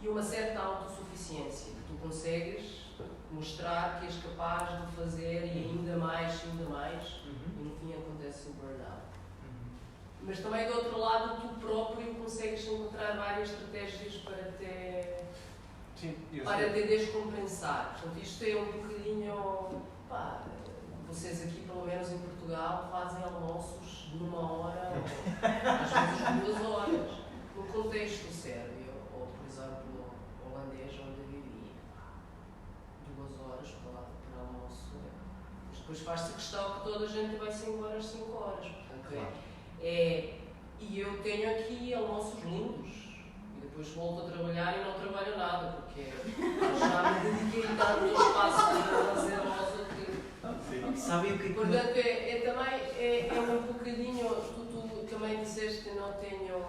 e uma certa autossuficiência que tu consegues mostrar que és capaz de fazer e ainda mais e no fim acontece o burnout. Mas também do outro lado tu próprio consegues encontrar várias estratégias para te descompensar. Portanto, isto é um bocadinho, vocês aqui pelo menos em Portugal fazem almoços de 1 hora ou às vezes 2 horas. No contexto sérbio, ou por exemplo holandês onde eu vivi, 2 horas para almoço. Mas depois faz-se a questão que toda a gente vai 5 horas, 5 horas. Portanto, e eu tenho aqui almoços lindos e depois volto a trabalhar e não trabalho nada porque já me dediquei tanto espaço para fazer almoço que sabem o que portanto também é um bocadinho tu também disseste que eu não tenho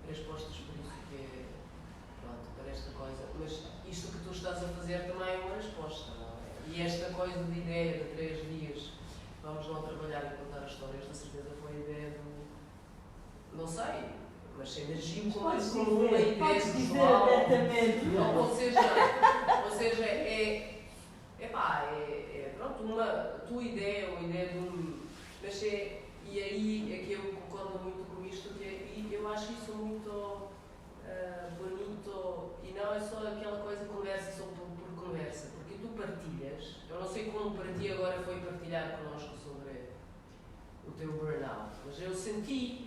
respostas por isso que pronto, para esta coisa, mas isto que tu estás a fazer também é uma resposta, não é? E esta coisa de ideia de 3 dias vamos não trabalhar e contar as histórias, com certeza foi a ideia do... não sei, mas se emergiu como uma ideia pessoal. Ou seja, pronto, uma tua ideia, uma ideia de um... Mas e aí é que eu concordo muito com isto, e eu acho isso muito bonito, e não é só aquela coisa conversa só por conversa, porque tu partilhas, eu não sei como para ti agora foi partilhar connosco sobre o teu burnout, mas eu senti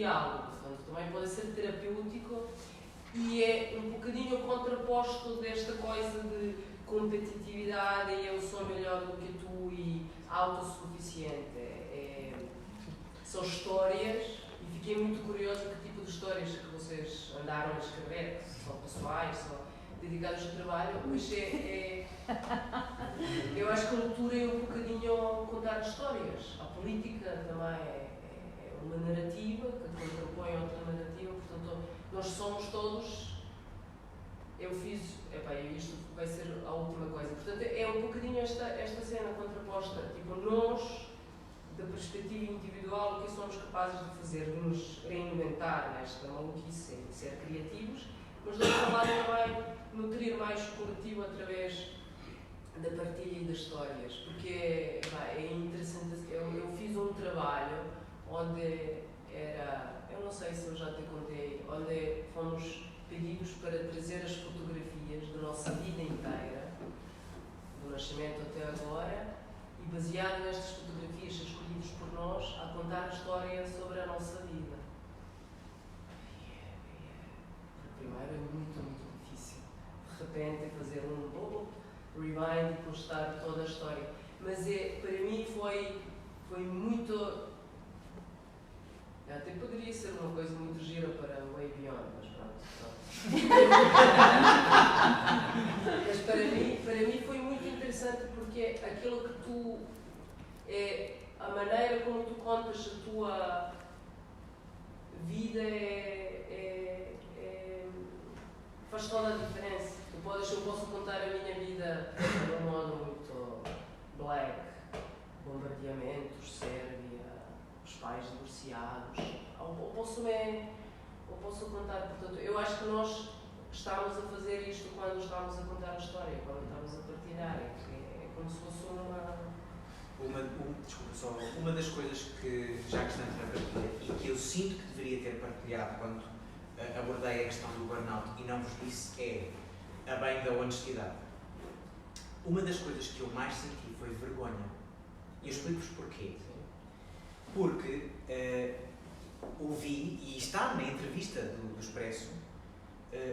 algo, portanto também pode ser terapêutico e é um bocadinho contraposto desta coisa de competitividade e eu sou melhor do que tu e autossuficiente. São histórias e fiquei muito curiosa que tipo de histórias que vocês andaram a escrever, se são pessoais, são dedicados ao trabalho, mas eu acho que a leitura é um bocadinho contar histórias. A política também é uma narrativa que contrapõe outra narrativa, portanto nós somos todos, isto vai ser a última coisa, portanto é um bocadinho esta cena contraposta, tipo nós da perspectiva individual o que somos capazes de fazer, de nos reinventar nesta maluquice e ser criativos, mas do outro lado também nutrir mais o coletivo através da partilha e das histórias, porque é interessante. Eu fiz um trabalho onde eu não sei se eu já te contei, onde fomos pedidos para trazer as fotografias da nossa vida inteira, do nascimento até agora, e baseado nestas fotografias escolhidas por nós, a contar a história sobre a nossa vida. Primeiro é muito, muito difícil. De repente fazer um rewind e postar toda a história. Mas para mim foi muito... Até poderia ser uma coisa muito gira para o Way Beyond, mas pronto. Mas para mim foi muito interessante porque aquilo que tu... a maneira como tu contas a tua vida faz toda a diferença. Eu posso contar a minha vida de um modo muito black, bombardeamentos, Sérvia, os pais divorciados, ou posso contar, portanto, eu acho que nós estávamos a fazer isto quando estávamos a contar a história, quando estávamos a partilhar, é como se fosse uma das coisas que já que estamos a partilhar e que eu sinto que deveria ter partilhado quando abordei a questão do burnout e não vos disse é a bem da honestidade. Uma das coisas que eu mais senti foi vergonha. E eu explico-vos porquê. Porque ouvi, e está na entrevista do Expresso,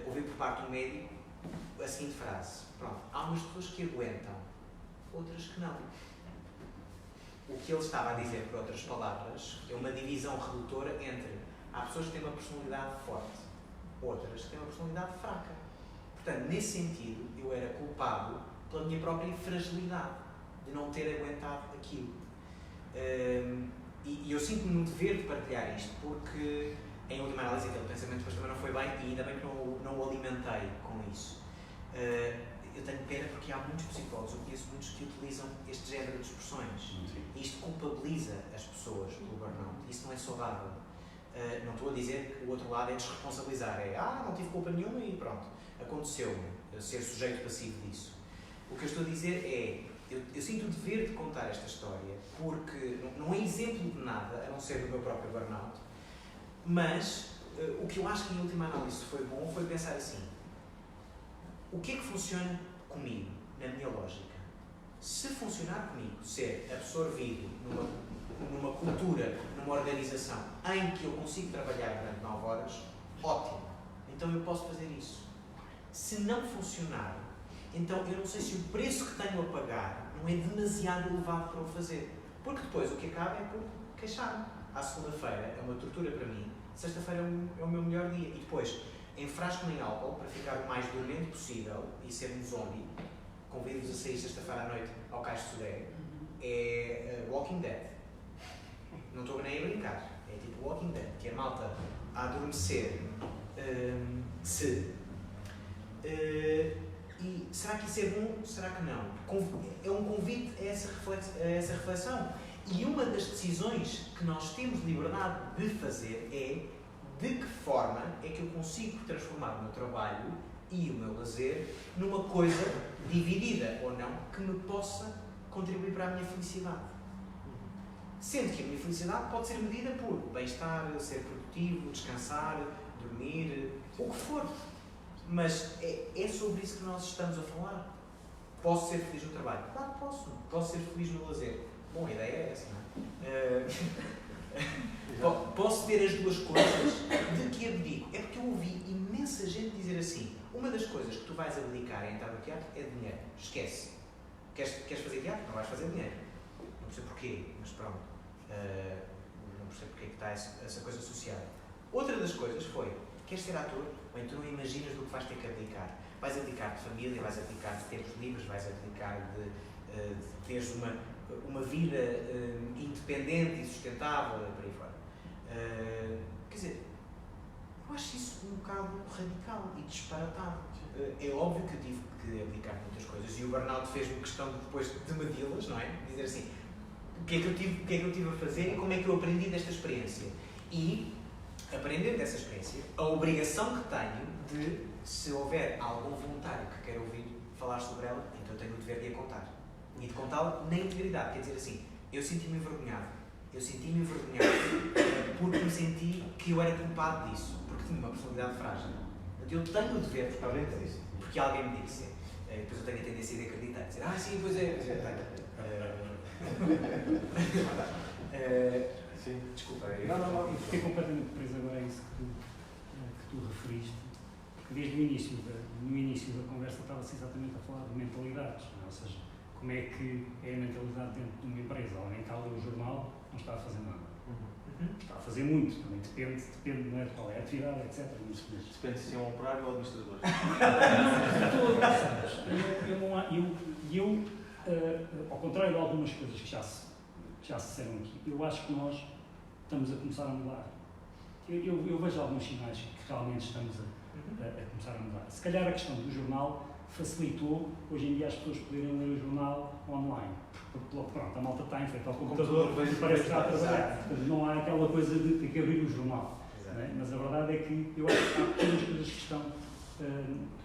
ouvi por parte do médico a seguinte frase: pronto, há umas pessoas que aguentam, outras que não. O que ele estava a dizer, por outras palavras, é uma divisão redutora entre há pessoas que têm uma personalidade forte, outras que têm uma personalidade fraca. Portanto, nesse sentido, eu era culpado pela minha própria fragilidade, de não ter aguentado aquilo. E eu sinto-me no dever de partilhar isto, porque, em última análise, aquele pensamento depois também não foi bem e ainda bem que não o alimentei com isso. Eu tenho pena porque há muitos psicólogos, eu conheço muitos que utilizam este género de expressões. E isto culpabiliza as pessoas pelo burnout. Isso não é saudável. Não estou a dizer que o outro lado é desresponsabilizar. Não tive culpa nenhuma e pronto. Aconteceu-me ser sujeito passivo disso. O que eu estou a dizer é, eu sinto o dever de contar esta história porque não é exemplo de nada, a não ser do meu próprio burnout, mas o que eu acho que em última análise foi bom foi pensar assim: o que é que funciona comigo, na minha lógica? Se funcionar comigo, ser absorvido numa cultura, numa organização em que eu consigo trabalhar durante 9 horas, ótimo, então eu posso fazer isso. Se não funcionar, então eu não sei se o preço que tenho a pagar não é demasiado elevado para o fazer. Porque depois o que acaba é por queixar-me. À segunda-feira é uma tortura para mim, sexta-feira é o meu melhor dia. E depois enfrasco-me em álcool para ficar o mais dormente possível e ser um zombie. Convido-vos a sair sexta-feira à noite ao Cais de Sodré. É Walking Dead. Não estou nem a brincar. É tipo Walking Dead, que a malta a adormecer. E será que isso é bom? Será que não? É um convite a essa reflexão. E uma das decisões que nós temos liberdade de fazer é de que forma é que eu consigo transformar o meu trabalho e o meu lazer numa coisa dividida ou não que me possa contribuir para a minha felicidade. Sendo que a minha felicidade pode ser medida por bem-estar, ser produtivo, descansar, dormir, o que for. Mas é sobre isso que nós estamos a falar. Posso ser feliz no trabalho? Claro que posso. Posso ser feliz no lazer? Bom, a ideia é essa, não é? Posso ter as duas coisas. De que abdico? É porque eu ouvi imensa gente dizer assim: uma das coisas que tu vais abdicar em entrar no teatro é dinheiro. Esquece. Queres fazer teatro? Não vais fazer dinheiro. Não percebo porquê, mas pronto. Não percebo porque é que está essa coisa associada. Outra das coisas foi: queres ser ator? Bem, tu não imaginas do que vais ter que abdicar. Vais abdicar de família, vais abdicar de tempos livres, vais abdicar de teres uma vida independente e sustentável, por aí fora. Quer dizer, eu acho isso um bocado radical e disparatado. É óbvio que eu tive que abdicar de muitas coisas e o burnout fez-me questão de, depois de medi-las, não é? Dizer assim, o que é que eu tive a fazer e como é que eu aprendi desta experiência. E, aprendendo dessa experiência, a obrigação que tenho de, se houver algum voluntário que queira ouvir falar sobre ela, então eu tenho o dever de a contar. E de contá-la na integridade. Quer dizer assim, eu senti-me envergonhado. Porque me senti que eu era culpado disso. Porque tinha uma personalidade frágil. Eu tenho o dever de falar disso. Porque alguém me disse. Depois eu tenho a tendência de acreditar. Dizer, sim, pois é. Sim. Desculpa. Eu fiquei completamente preso agora a isso que tu referiste. Porque desde no início da conversa estava-se exatamente a falar de mentalidades. Ou seja, como é que é a mentalidade dentro de uma empresa. Alguém está a ler o jornal, não está a fazer nada. Está a fazer muito, também depende não é, de qual é a atividade, etc. Depende se é um operário ou administrador. Eu, ao contrário de algumas coisas que já se disseram aqui. Eu acho que nós estamos a começar a mudar. Eu vejo alguns sinais que realmente estamos a começar a mudar. Se calhar a questão do jornal facilitou hoje em dia as pessoas poderem ler o jornal online. Porque pronto, a malta está em frente ao computador e parece que está a trabalhar. Portanto, não há aquela coisa de ter que abrir o jornal. Né? Mas a verdade é que eu acho que há pequenas coisas que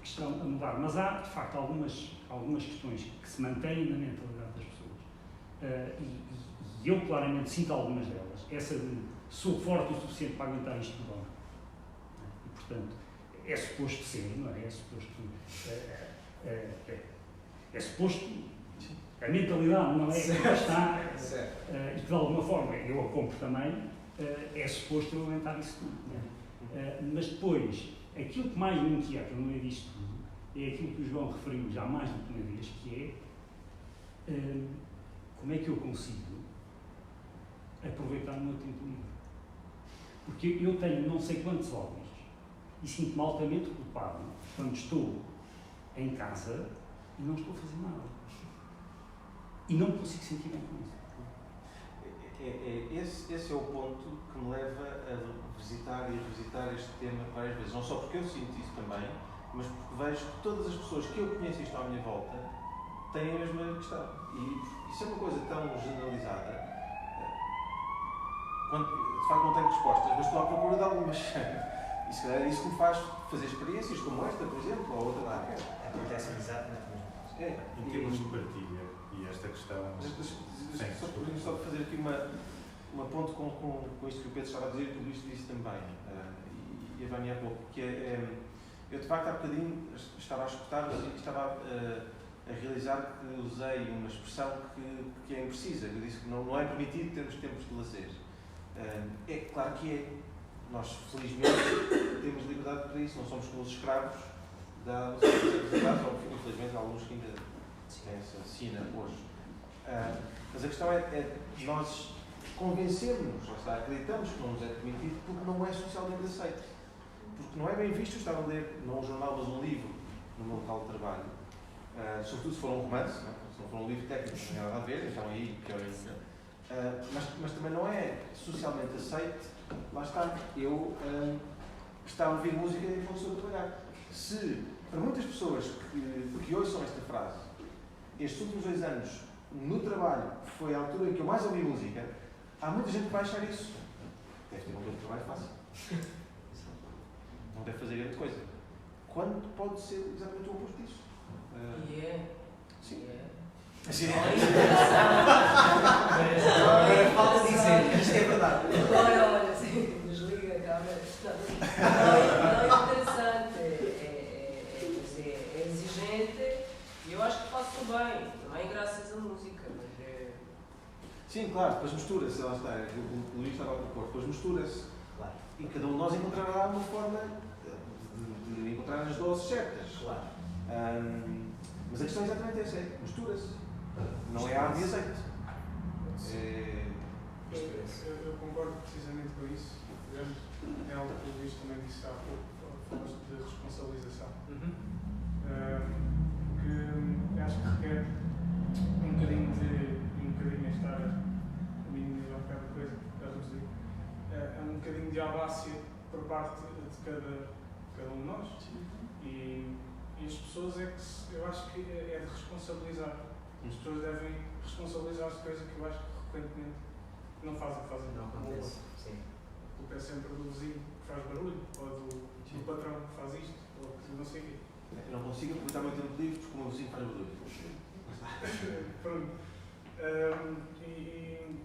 estão a mudar. Mas há, de facto, algumas questões que se mantêm na mentalidade das pessoas. E eu claramente sinto algumas delas. Essa de sou forte o suficiente para aguentar isto tudo. E, portanto, é suposto ser, não é? É suposto. A mentalidade não é que está. E que de alguma forma eu a compro também. É suposto eu aguentar isso tudo. Não é? Mas depois, aquilo que mais me inquieta no meio disto tudo é aquilo que o João referiu já mais do que uma vez, que é como é que eu consigo aproveitar o meu tempo livre. Porque eu tenho não sei quantos hobbies e sinto-me altamente culpado quando estou em casa e não estou a fazer nada. E não consigo sentir bem com isso. Esse é o ponto que me leva a visitar e revisitar este tema várias vezes. Não só porque eu sinto isso também, mas porque vejo que todas as pessoas que eu conheço e estão à minha volta têm a mesma questão. E isso é uma coisa tão generalizada. Quando, de facto não tenho respostas, mas estou à procura de algumas. E se calhar é isso que me faz fazer experiências como esta, por exemplo, ou outra área. Acontece exatamente mesmo. Em termos de partilha, e esta questão... Só para fazer aqui uma ponte com isto que o Pedro estava a dizer e tudo isto disse também, e a Vânia há pouco, que eu de facto há bocadinho estava a escutar, mas estava a realizar que usei uma expressão que é imprecisa. Eu disse que não é permitido termos tempos de lazer. É claro que é. Nós, felizmente, temos liberdade para isso, não somos como os escravos da liberdade, ou infelizmente alguns que ainda têm essa sina hoje. Mas a questão é nós convencermos, acreditamos que não nos é permitido porque não é socialmente aceito. Porque não é bem visto estar a ler, não um jornal, mas um livro no meu local de trabalho. Sobretudo se for um romance, não? Se não for um livro técnico, não tem nada a ver, então aí pior ainda. Mas também não é socialmente aceito, lá está, eu estar a ouvir música enquanto estou a trabalhar. Se, para muitas pessoas que ouçam esta frase, estes últimos 2 anos no trabalho foi a altura em que eu mais ouvi música, há muita gente que vai achar isso. Deve ter um tempo de trabalho fácil. Não deve fazer grande coisa. Quando pode ser exatamente o oposto disso. Sim. Assim, agora falta dizer, isto é verdade. Olha, sim, desliga a câmera. Não é interessante, é exigente e eu acho que faço bem, também graças à música. Mas sim, claro, depois mistura-se, lá está, o Luís estava a propor, depois mistura-se. Claro. E cada um de nós encontrará uma forma de encontrar as doses certas. Claro. Mas a questão é exatamente essa, mistura-se. Não é arte e azeite. Eu concordo precisamente com isso. É algo que o Luís também disse há pouco, falaste de responsabilização. Que acho que requer um bocadinho estar a minimizar cada coisa, é um bocadinho de audácia por parte de cada um de nós. E as pessoas eu acho que é de responsabilizar. As pessoas devem responsabilizar-se de coisas que eu acho que frequentemente não fazem. Não acontece. Sim. A culpa é sempre do vizinho que faz barulho, ou do patrão que faz isto, ou que não sei o quê. Eu não consigo aproveitar o meu tempo livre porque o meu vizinho faz barulho. Pronto.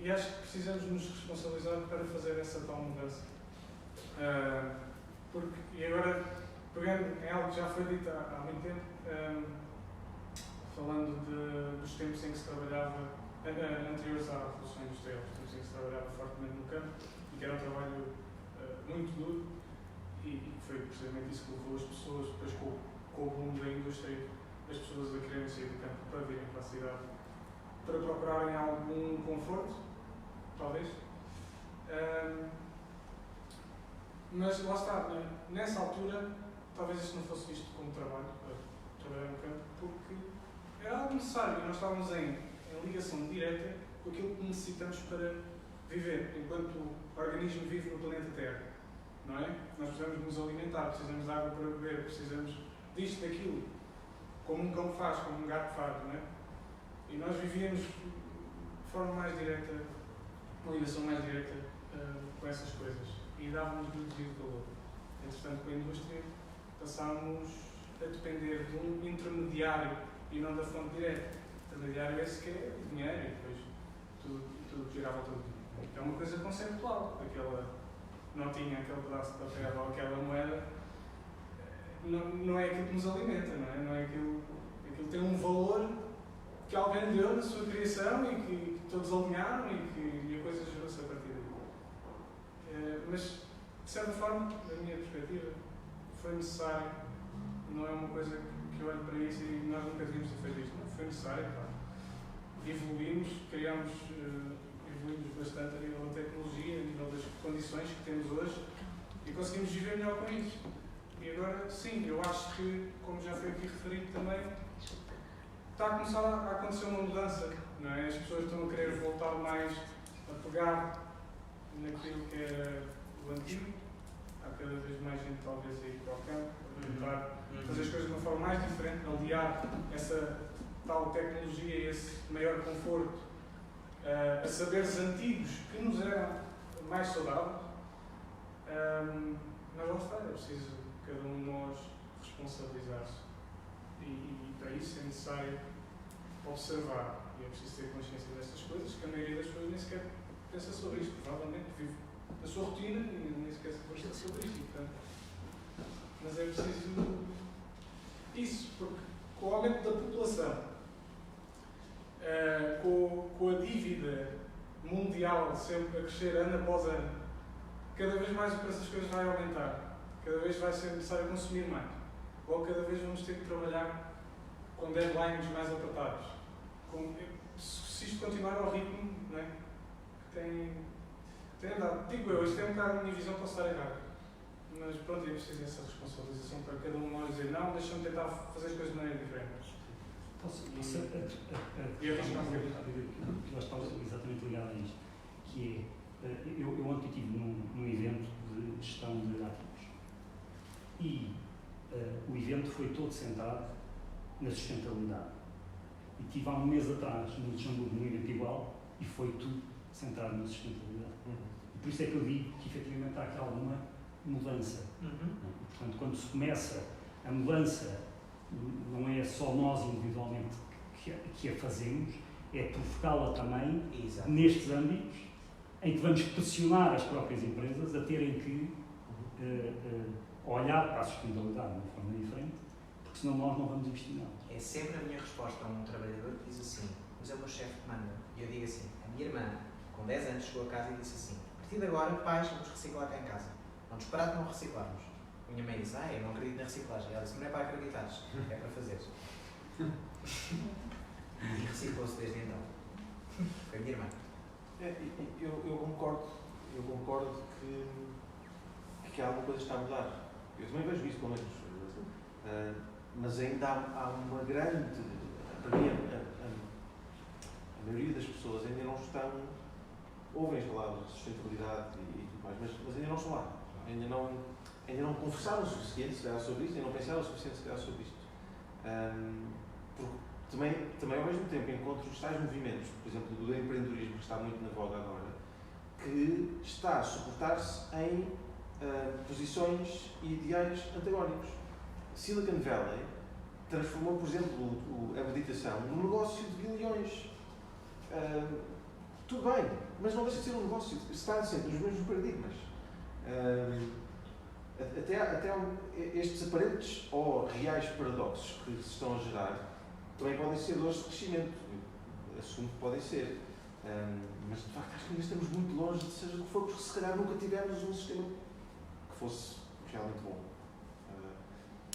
E acho que precisamos nos responsabilizar para fazer essa tal mudança. E agora, pegando em algo que já foi dito há muito tempo, falando dos tempos em que se trabalhava, anteriores à Revolução Industrial, os tempos em que se trabalhava fortemente no campo, e que era um trabalho muito duro, e foi precisamente isso que levou as pessoas, depois com o boom da indústria, as pessoas a quererem sair do campo para virem para a cidade, para procurarem algum conforto, talvez. Mas lá está, nessa altura, talvez isto não fosse visto como trabalho, trabalhar no campo, porque era algo necessário e nós estávamos em ligação direta com aquilo que necessitamos para viver, enquanto organismo vive no planeta Terra, não é? Nós precisamos nos alimentar, precisamos de água para beber, precisamos disto, daquilo, como um cão faz, como um gato faz, não é? E nós vivíamos de forma mais direta, uma ligação mais direta com essas coisas e dávamos-lhe o devido valor. Entretanto, com a indústria, passámos a depender de um intermediário e não da fonte direta. O intermediário é esse que é o dinheiro e depois tudo gira à volta do dinheiro. É uma coisa conceptual, aquela notinha, aquele pedaço de papel ou aquela moeda, não é aquilo que nos alimenta, não é? Não é aquilo tem um valor que alguém deu na sua criação e que todos alinharam e a coisa gerou-se a partir daí. Mas, de certa forma, da minha perspectiva, foi necessário, não é uma coisa que eu olho para isso e nós nunca devíamos ter feito isto, não, foi necessário, pá. Evoluímos, evoluímos bastante a nível da tecnologia, a nível das condições que temos hoje e conseguimos viver melhor com isso. E agora, sim, eu acho que, como já foi aqui referido também, está a começar a acontecer uma mudança, não é? As pessoas estão a querer voltar mais a pegar naquilo que era o antigo. Há cada vez mais gente, talvez, a ir para o campo, a tentar fazer as coisas de uma forma mais diferente, aliar essa tal tecnologia e esse maior conforto a saberes antigos que nos eram mais saudáveis. Mas lá está, é preciso cada um de nós responsabilizar-se. E para isso é necessário observar e é preciso ter consciência destas coisas, que a maioria das pessoas nem sequer pensa sobre isto, provavelmente vive na sua rotina e nem sequer se pensa sobre isto. Portanto, mas é preciso isso, porque com o aumento da população, com a dívida mundial sempre a crescer ano após ano, cada vez mais o preço das coisas vai aumentar, cada vez vai ser necessário consumir mais. Ou cada vez vamos ter que trabalhar com deadlines mais apertados. Se isto continuar ao ritmo, não é? Que tem andado. Digo eu, isto é um bocado a minha visão, posso estar errado. Mas pronto, é preciso essa responsabilização para cada um de nós dizer não, deixa-me tentar fazer as coisas de maneira diferente. E a questão que eu estava exatamente ligado a isto, que é, eu ontem estive num evento de gestão de ativos e o evento foi todo centrado na sustentabilidade. E estive há um mês atrás no Luxemburgo num evento igual e foi tudo centrado na sustentabilidade. E por isso é que eu digo que efetivamente há aqui alguma mudança. E, portanto, quando se começa a mudança, não é só nós individualmente que a fazemos, é provocá-la também nestes âmbitos em que vamos pressionar as próprias empresas a terem que olhar para a sustentabilidade de uma forma diferente, porque senão nós não vamos investir nada. É sempre a minha resposta a um trabalhador que diz assim, mas é o meu chefe que manda. E eu digo assim, a minha irmã, com 10 anos, chegou a casa e disse assim, a partir de agora, pais, vamos reciclar cá em casa. Não disparar de não reciclarmos. A minha mãe disse, eu não acredito na reciclagem. Ela disse, não é para acreditares, é para fazeres. E reciclou-se desde então. Foi a minha irmã. Eu concordo que alguma coisa está a mudar. Eu também vejo isso, pelo menos. Mas ainda há uma grande. Para mim, a maioria das pessoas ainda não estão. Ouvem as palavras de sustentabilidade e tudo mais, mas ainda não estão lá. Ainda não conversaram o suficiente, se calhar, sobre isto, ainda não pensaram o suficiente, se calhar, sobre isto. Porque também, ao mesmo tempo, encontro os tais movimentos, por exemplo, do empreendedorismo, que está muito na voga agora, que está a suportar-se em posições e ideais antagónicos. Silicon Valley transformou, por exemplo, a meditação num negócio de bilhões. Tudo bem, mas não deixa de ser um negócio. Está sempre nos mesmos paradigmas. Até estes aparentes ou reais paradoxos que se estão a gerar também podem ser dores de crescimento. Assumo que podem ser. Mas, de facto, acho que ainda estamos muito longe de seja o que for, porque se calhar nunca tivemos um sistema que fosse realmente bom.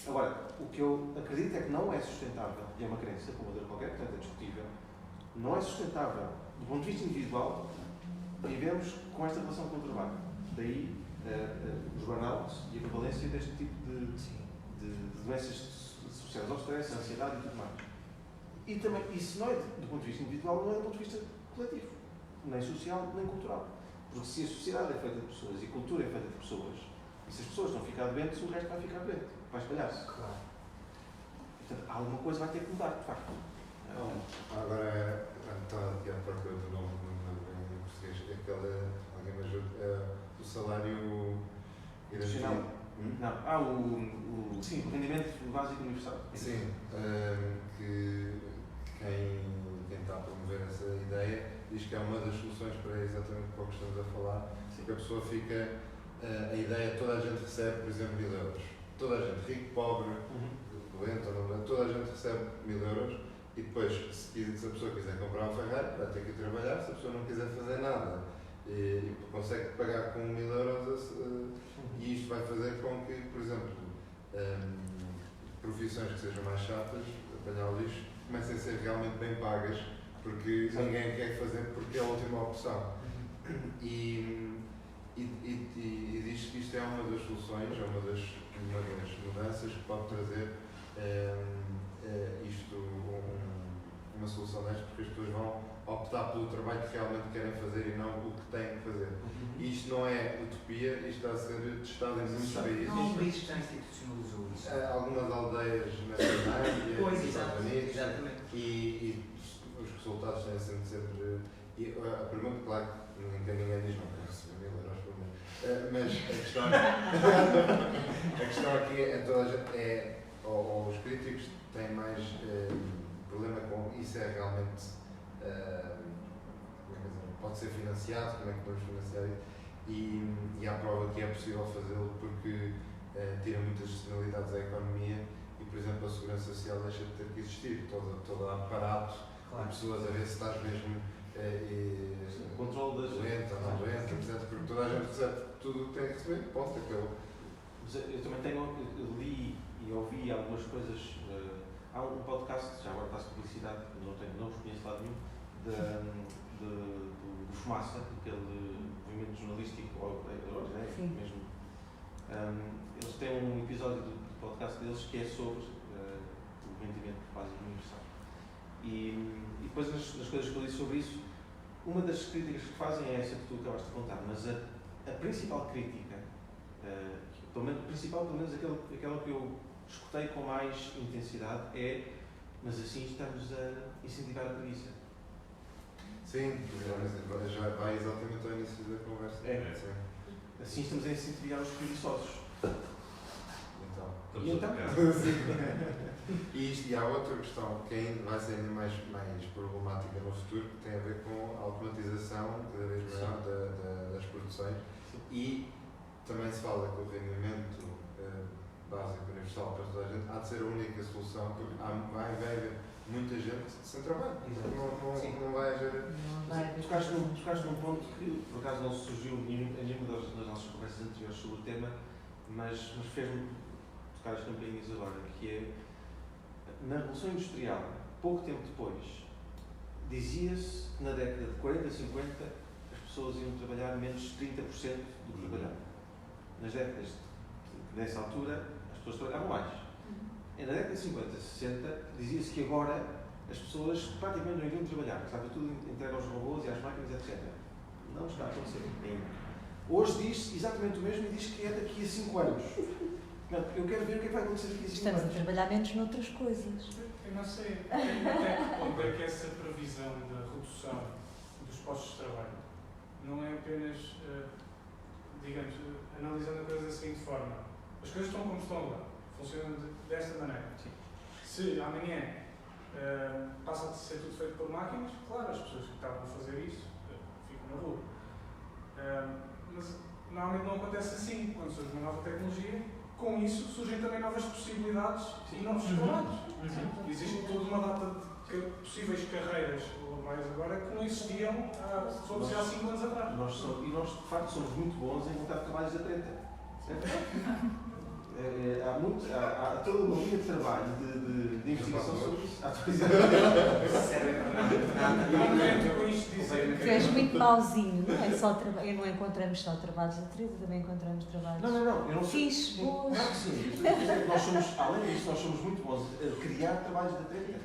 Agora, o que eu acredito é que não é sustentável, e é uma crença, como outra qualquer, portanto é discutível, não é sustentável, do ponto de vista individual, vivemos com esta relação com o trabalho. Daí os burnouts e a prevalência deste tipo de doenças associadas ao stress, à ansiedade e tudo mais. E também, isso não é do ponto de vista individual, não é do ponto de vista coletivo, nem social, nem cultural. Porque se a sociedade é feita de pessoas e a cultura é feita de pessoas, e se as pessoas estão a ficar doentes, o resto vai ficar doente, vai espalhar-se. Claro. Portanto, alguma coisa vai ter que mudar, de facto. Agora, estava aqui à procura do nome em português, alguém me ajuda, o salário Nacional. Não. Sim, o rendimento básico universal. Sim, que quem está a promover essa ideia diz que é uma das soluções para exatamente o que estamos a falar, que a pessoa fica, a ideia, toda a gente recebe, por exemplo, 1000 euros. Toda a gente, rico, pobre, doente ou não doente, toda a gente recebe 1000 euros e depois, se a pessoa quiser comprar um Ferrari, vai ter que ir trabalhar, se a pessoa não quiser fazer nada e consegue pagar com 1000 euros, e isto vai fazer com que, por exemplo, profissões que sejam mais chatas, apanhar o lixo, comecem a ser realmente bem pagas, porque ninguém quer fazer porque é a última opção. E diz que isto é uma das soluções, é uma das mudanças que pode trazer uma solução desta, porque as pessoas vão optar pelo trabalho que realmente querem fazer e não o que têm que fazer. E isto não é utopia, isto está a ser testado em muitos países. Não, um país que já institucionalizou isso. Algumas aldeias na Finlândia, nos Estados Unidos, exatamente. E os resultados têm sempre. E a pergunta, claro, que ninguém diz não quero receber 1000 euros por mês. Mas a questão aqui é toda a gente, ou os críticos têm mais problema com isso, é realmente pode ser financiado, como é que podemos financiar isso? E há prova que é possível fazê-lo porque tira muitas externalidades à economia e, por exemplo, a segurança social deixa de ter que existir, todo o aparato de pessoas a ver se estás mesmo controle das doente ou não doente, etc. Porque toda a gente recebe tudo o que tem que receber, ponto, acabou. Mas eu também li e ouvi algumas coisas. Há um podcast, já agora faço publicidade, não vos conheço lado nenhum, do Fumaça, aquele movimento jornalístico, mesmo. Eles têm um episódio do podcast deles que é sobre o rendimento básico universal. E depois nas coisas que eu li sobre isso, uma das críticas que fazem é essa que tu acabaste de contar, mas a principal crítica, pelo menos aquela que eu escutei com mais intensidade é: mas assim estamos a incentivar a preguiça. Sim, já vai exatamente ao início da conversa. Sim. Assim estamos a incentivar os preguiçosos. Então? E há outra questão que ainda vai ser ainda mais problemática no futuro, que tem a ver com a automatização cada vez maior das produções. E também se fala que o rendimento básico universal para toda a gente há de ser a única solução, porque vai haver muita gente sem trabalho. Não vai haver. Tocaste num ponto que por acaso não surgiu em nenhuma das nossas conversas anteriores sobre o tema, mas fez-me tocar as campainhas agora, que é na Revolução Industrial, pouco tempo depois, dizia-se que na década de 40, 50 as pessoas iam trabalhar menos de 30% do que trabalhavam. Nas décadas dessa altura as pessoas trabalhavam mais. E na década de 50, 60 dizia-se que agora as pessoas praticamente não iriam trabalhar, estava tudo entregue aos robôs e às máquinas, etc. Não está a acontecer ainda. Hoje diz exatamente o mesmo e diz que é daqui a 5 anos. Eu quero ver o que é que vai acontecer daqui a 5 anos. Estamos a trabalhar menos noutras coisas. Eu não sei até que ponto é que essa previsão da redução dos postos de trabalho não é apenas, digamos, analisando a coisa da seguinte forma. As coisas estão como estão agora, funcionam desta maneira. Sim. Se amanhã passa a ser tudo feito por máquinas, claro, as pessoas que estavam a fazer isso ficam na rua. Mas normalmente não acontece assim. Quando surge uma nova tecnologia, com isso surgem também novas possibilidades e novos trabalhos. Existe toda uma data de possíveis carreiras laborais agora que não existiam há 5 anos atrás. Nós, de facto, somos muito bons em montar trabalhos da treta. Há toda uma linha de trabalho de investigação sobre isso. Tu és muito mauzinho, não é só trabalho. Não encontramos só trabalhos da treta, também encontramos trabalhos. Não. Eu não sei. Fixe, bons. Sim. Nós somos, além disso, nós somos muito bons a criar trabalhos da treta.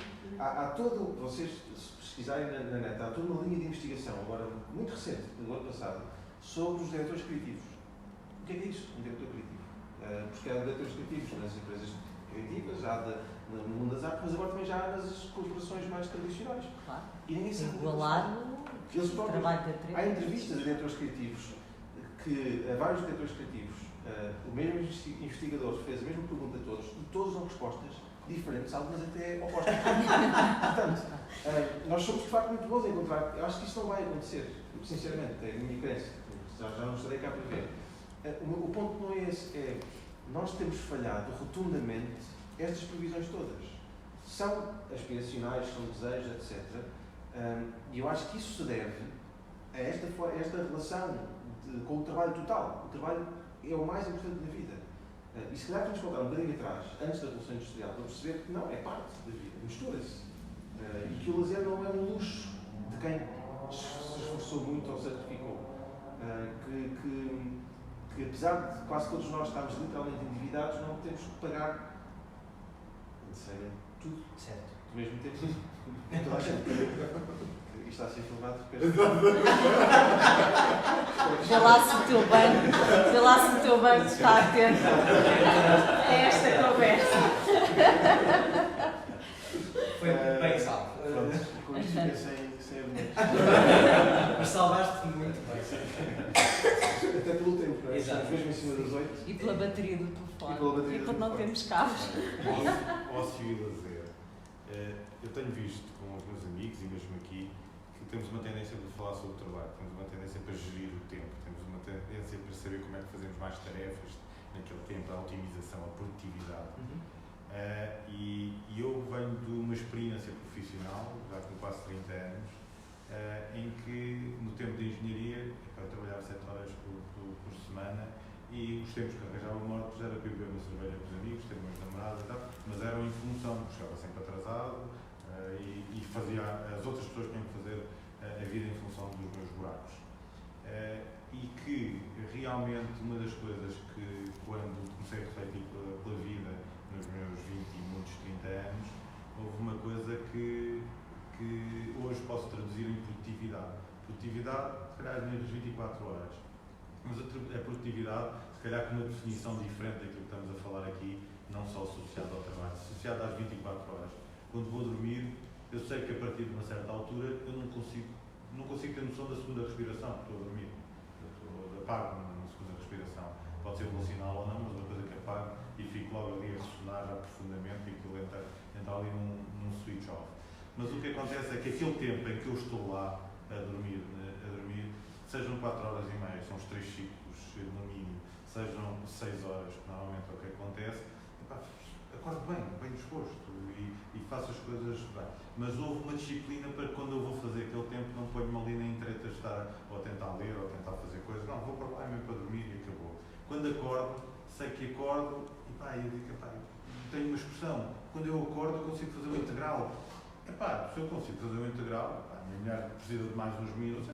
há todo, vocês se pesquisarem na net, há toda uma linha de investigação, agora muito recente, do ano passado, sobre os diretores criativos. O que é isso, um diretor criativo? Porque há diretores criativos nas empresas criativas, há no mundo das artes, mas agora também já há nas corporações mais tradicionais. Claro. E ninguém sabe. Igualar o trabalho da três. Há entrevistas a diretores criativos, a vários diretores criativos, o mesmo investigador fez a mesma pergunta a todos e todos dão respostas diferentes, algumas até opostas. Portanto, nós somos de facto muito bons a encontrar. Eu acho que isso não vai acontecer, sinceramente, é a minha crença. Já não estarei cá para ver. O ponto não é esse, nós temos falhado rotundamente estas previsões todas. São aspiracionais, são desejos, etc. E eu acho que isso se deve a esta relação com o trabalho total. O trabalho é o mais importante da vida. E se calhar temos que voltar um bocadinho atrás, antes da Revolução Industrial, para perceber que não, é parte da vida, mistura-se. E que o lazer não é um luxo de quem se esforçou muito ou certificou. Que apesar de quase todos nós estarmos literalmente endividados, não temos que pagar tudo. Certo. Ao mesmo tempo, toda a gente. Isto está a ser filmado. Vê lá se o teu banco está atento a esta conversa. Foi bem salvo. Com isto fiquei sem argumentos. Mas salvaste muito bem. Até pelo tempo, não é? Exato. Mesmo em cima das 8. E pela bateria do telefone. E por não termos cabos. Ócio e lazer. Eu tenho visto com os meus amigos e mesmo aqui que temos uma tendência de falar sobre o trabalho, temos uma tendência para gerir o tempo, temos uma tendência para saber como é que fazemos mais tarefas naquele tempo, a otimização, a produtividade. E eu venho de uma experiência profissional, já com quase 30 anos, em que no tempo de engenharia eu trabalhava 7 horas por semana e os tempos que arranjava mortos era para beber uma cerveja com os amigos, ter umas namoradas e tal, mas eram em função, chegava sempre atrasado e fazia, as outras pessoas tinham que fazer a vida em função dos meus buracos. E que realmente uma das coisas que quando comecei a refletir pela vida nos meus 20 e muitos 30 anos, houve uma coisa que hoje posso traduzir em produtividade. Produtividade, se calhar as minhas 24 horas. Mas a produtividade, se calhar com uma definição diferente daquilo que estamos a falar aqui, não só associada ao trabalho, associada às 24 horas. Quando vou dormir, eu sei que a partir de uma certa altura eu não consigo ter noção da segunda respiração, porque estou a dormir. Eu apago na segunda respiração. Pode ser emocional ou não, mas uma coisa que apago e fico logo ali a ressonar já profundamente e aquilo entra ali num switch off. Mas o que acontece é que aquele tempo em que eu estou lá a dormir, sejam 4 horas e meia, são os 3 ciclos no mínimo, sejam 6 horas, que normalmente é o que acontece, acordo bem disposto e faço as coisas bem. Mas houve uma disciplina para que quando eu vou fazer aquele tempo não ponho-me ali nem treta de estar ou a tentar ler ou a tentar fazer coisas, não, vou para lá mesmo para dormir e acabou. Quando acordo, sei que acordo e eu digo, tenho uma expressão, quando eu acordo eu consigo fazer o integral. Se eu consigo fazer o integral, a minha mulher precisa de mais uns minutos,